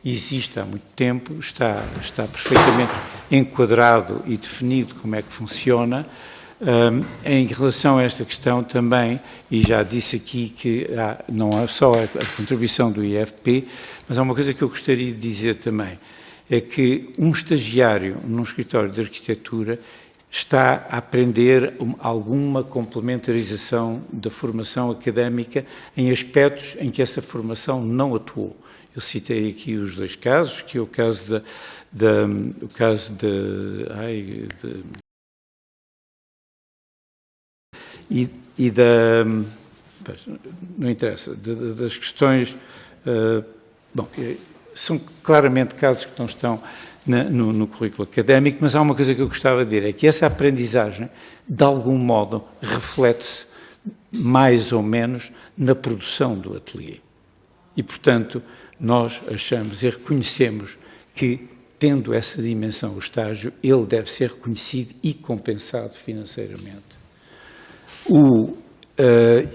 existe há muito tempo, está perfeitamente enquadrado e definido como é que funciona. Em relação a esta questão também, e já disse aqui que não há só a contribuição do IFP, mas há uma coisa que eu gostaria de dizer também, é que um estagiário num escritório de arquitetura está a aprender alguma complementarização da formação académica em aspectos em que essa formação não atuou. Eu citei aqui os dois casos, que é o caso não interessa, das questões, bom, são claramente casos que não estão no currículo académico, mas há uma coisa que eu gostava de dizer, é que essa aprendizagem, de algum modo, reflete-se mais ou menos na produção do ateliê. E, portanto, nós achamos e reconhecemos que, tendo essa dimensão o estágio, ele deve ser reconhecido e compensado financeiramente.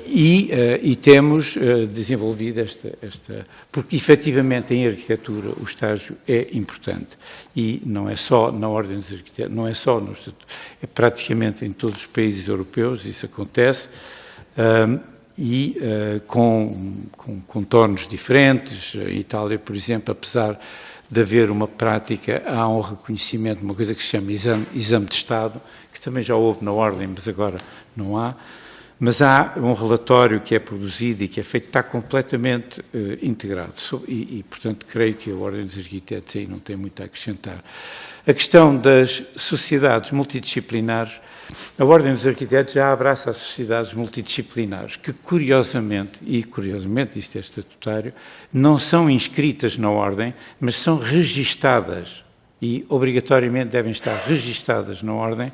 E temos desenvolvido esta... Porque, efetivamente, em arquitetura o estágio é importante. E não é só na Ordem dos Arquitetos, não é só no Estatuto, é praticamente em todos os países europeus, isso acontece, com contornos diferentes. Em Itália, por exemplo, apesar de haver uma prática, há um reconhecimento, uma coisa que se chama exame de Estado, que também já houve na Ordem, mas agora não há. Mas há um relatório que é produzido e que é feito, está completamente integrado. Portanto, creio que a Ordem dos Arquitetos aí não tem muito a acrescentar. A questão das sociedades multidisciplinares, a Ordem dos Arquitetos já abraça as sociedades multidisciplinares, que curiosamente isto é estatutário, não são inscritas na Ordem, mas são registadas e obrigatoriamente devem estar registadas na Ordem,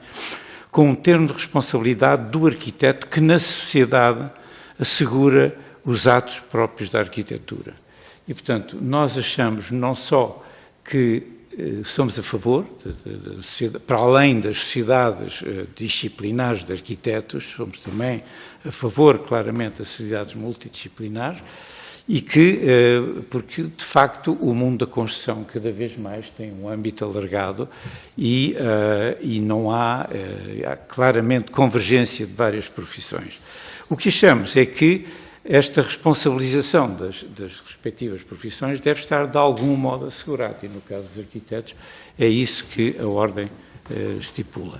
com um termo de responsabilidade do arquiteto que na sociedade assegura os atos próprios da arquitetura. E, portanto, nós achamos não só que somos a favor, para além das sociedades disciplinares de arquitetos, somos também a favor, claramente, das sociedades multidisciplinares, e que, porque, de facto, o mundo da construção cada vez mais tem um âmbito alargado e não há claramente convergência de várias profissões. O que achamos é que esta responsabilização das respectivas profissões deve estar, de algum modo, assegurada, e, no caso dos arquitetos, é isso que a Ordem estipula.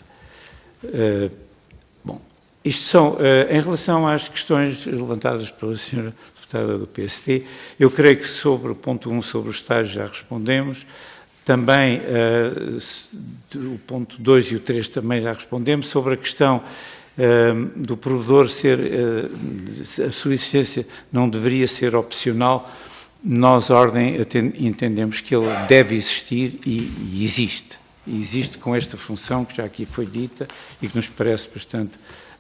Bom, isto são, em relação às questões levantadas pela senhora deputada do PST, eu creio que sobre o ponto 1, sobre o estágio, já respondemos. Também o ponto 2 e o 3 também já respondemos. Sobre a questão do provedor ser, a sua existência não deveria ser opcional, nós, a Ordem, entendemos que ele deve existir e existe. E existe com esta função que já aqui foi dita e que nos parece bastante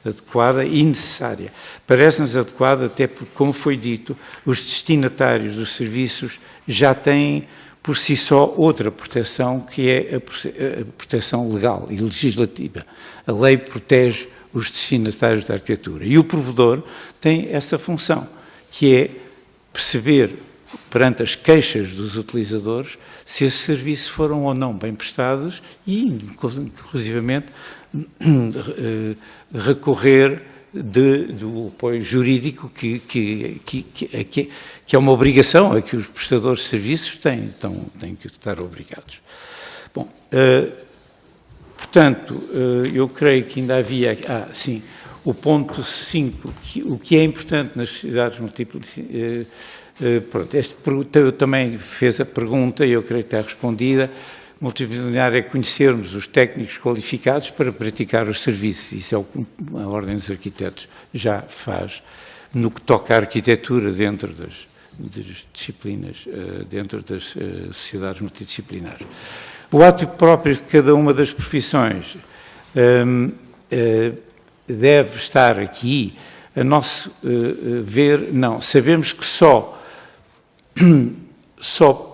adequada e necessária. Parece-nos adequada até porque, como foi dito, os destinatários dos serviços já têm por si só outra proteção, que é a proteção legal e legislativa. A lei protege os destinatários da arquitetura. E o provedor tem essa função, que é perceber, perante as queixas dos utilizadores, se esses serviços foram ou não bem prestados e, inclusivamente, recorrer do apoio jurídico que é uma obrigação a que os prestadores de serviços têm que estar obrigados. Bom, portanto, eu creio que ainda havia... sim, o ponto 5, o que é importante nas sociedades múltiplas... pronto, este também fez a pergunta e eu creio que está respondida. Multidisciplinar é conhecermos os técnicos qualificados para praticar os serviços. Isso é o que a Ordem dos Arquitetos já faz no que toca à arquitetura dentro das disciplinas, dentro das sociedades multidisciplinares. O ato próprio de cada uma das profissões deve estar aqui, a nosso ver, não. Sabemos que só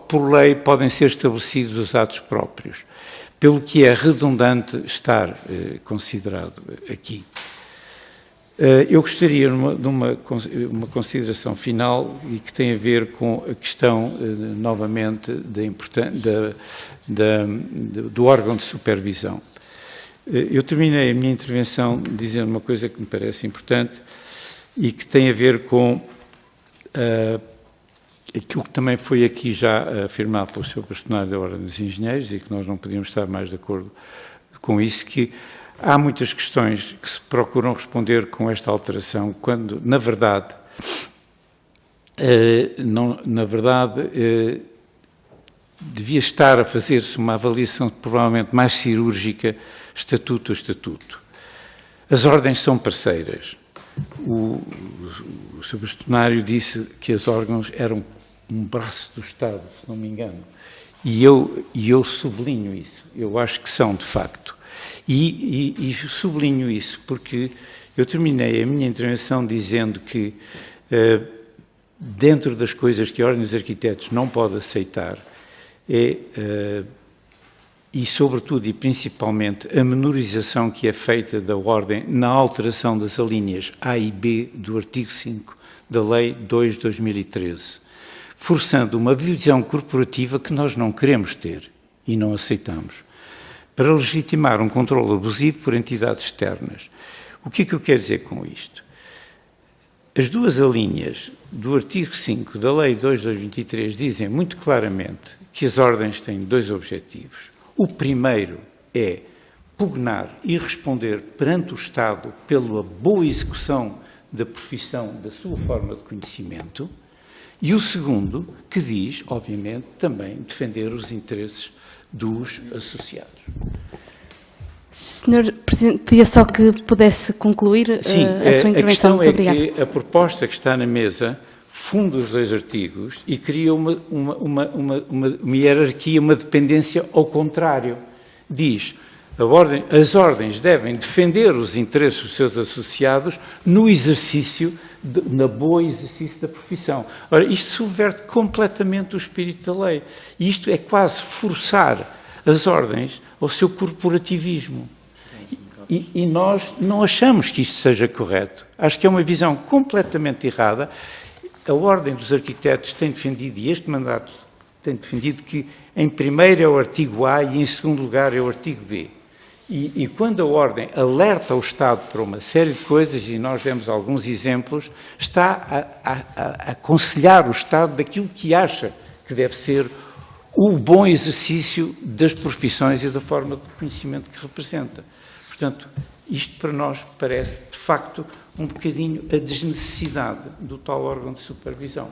por lei podem ser estabelecidos os atos próprios, pelo que é redundante estar considerado aqui. Eu gostaria de uma consideração final e que tem a ver com a questão, novamente, do órgão de supervisão. Eu terminei a minha intervenção dizendo uma coisa que me parece importante e que tem a ver com aquilo que também foi aqui já afirmado pelo Sr. Bastonário da Ordem dos Engenheiros e que nós não podíamos estar mais de acordo com isso, que há muitas questões que se procuram responder com esta alteração, quando, na verdade, devia estar a fazer-se uma avaliação provavelmente mais cirúrgica, estatuto a estatuto. As ordens são parceiras. o Sr. Bastonário disse que os órgãos eram um braço do Estado, se não me engano. E eu sublinho isso. Eu acho que são, de facto. E sublinho isso porque eu terminei a minha intervenção dizendo que, dentro das coisas que a Ordem dos Arquitetos não pode aceitar, e sobretudo e principalmente a menorização que é feita da Ordem na alteração das alíneas A e B do artigo 5 da Lei 2 de 2013, forçando uma visão corporativa que nós não queremos ter e não aceitamos, para legitimar um controle abusivo por entidades externas. O que é que eu quero dizer com isto? As duas alíneas do artigo 5 da Lei 2 de 2023 dizem muito claramente que as ordens têm dois objetivos. O primeiro é pugnar e responder perante o Estado pela boa execução da profissão, da sua forma de conhecimento, e o segundo, que diz, obviamente, também defender os interesses dos associados.
Senhor Presidente, pedia só que pudesse concluir a sua intervenção. Muito obrigada.
É que a proposta que está na mesa funda os dois artigos e cria uma hierarquia, uma dependência ao contrário. Diz, as ordens devem defender os interesses dos seus associados no exercício, na boa exercício da profissão. Ora, isto subverte completamente o espírito da lei. E isto é quase forçar as ordens ao seu corporativismo. E nós não achamos que isto seja correto. Acho que é uma visão completamente errada. A Ordem dos Arquitetos tem defendido, e este mandato tem defendido, que em primeiro é o artigo A e em segundo lugar é o artigo B. E quando a Ordem alerta o Estado para uma série de coisas, e nós demos alguns exemplos, está a aconselhar o Estado daquilo que acha que deve ser o bom exercício das profissões e da forma de conhecimento que representa. Portanto, isto para nós parece, de facto, um bocadinho a desnecessidade do tal órgão de supervisão.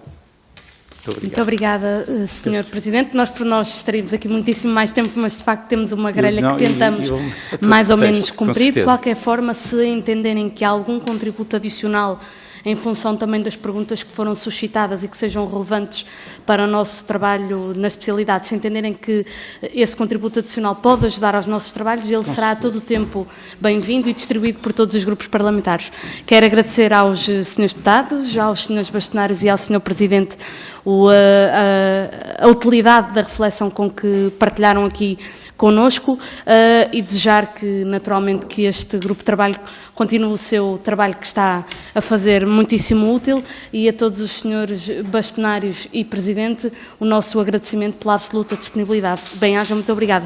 Muito obrigada, Sr. Presidente. Nós, por nós, estaríamos aqui muitíssimo mais tempo, mas, de facto, temos uma grelha que tentamos mais ou menos cumprir. De qualquer forma, se entenderem que há algum contributo adicional em função também das perguntas que foram suscitadas e que sejam relevantes para o nosso trabalho na especialidade, se entenderem que esse contributo adicional pode ajudar aos nossos trabalhos, ele será a todo o tempo bem-vindo e distribuído por todos os grupos parlamentares. Quero agradecer aos senhores deputados, aos senhores bastonários e ao senhor Presidente a utilidade da reflexão com que partilharam aqui connosco e desejar que, naturalmente, que este grupo de trabalho continue o seu trabalho que está a fazer muitíssimo útil, e a todos os senhores bastonários e Presidente o nosso agradecimento pela absoluta disponibilidade. Bem-aja, muito obrigada.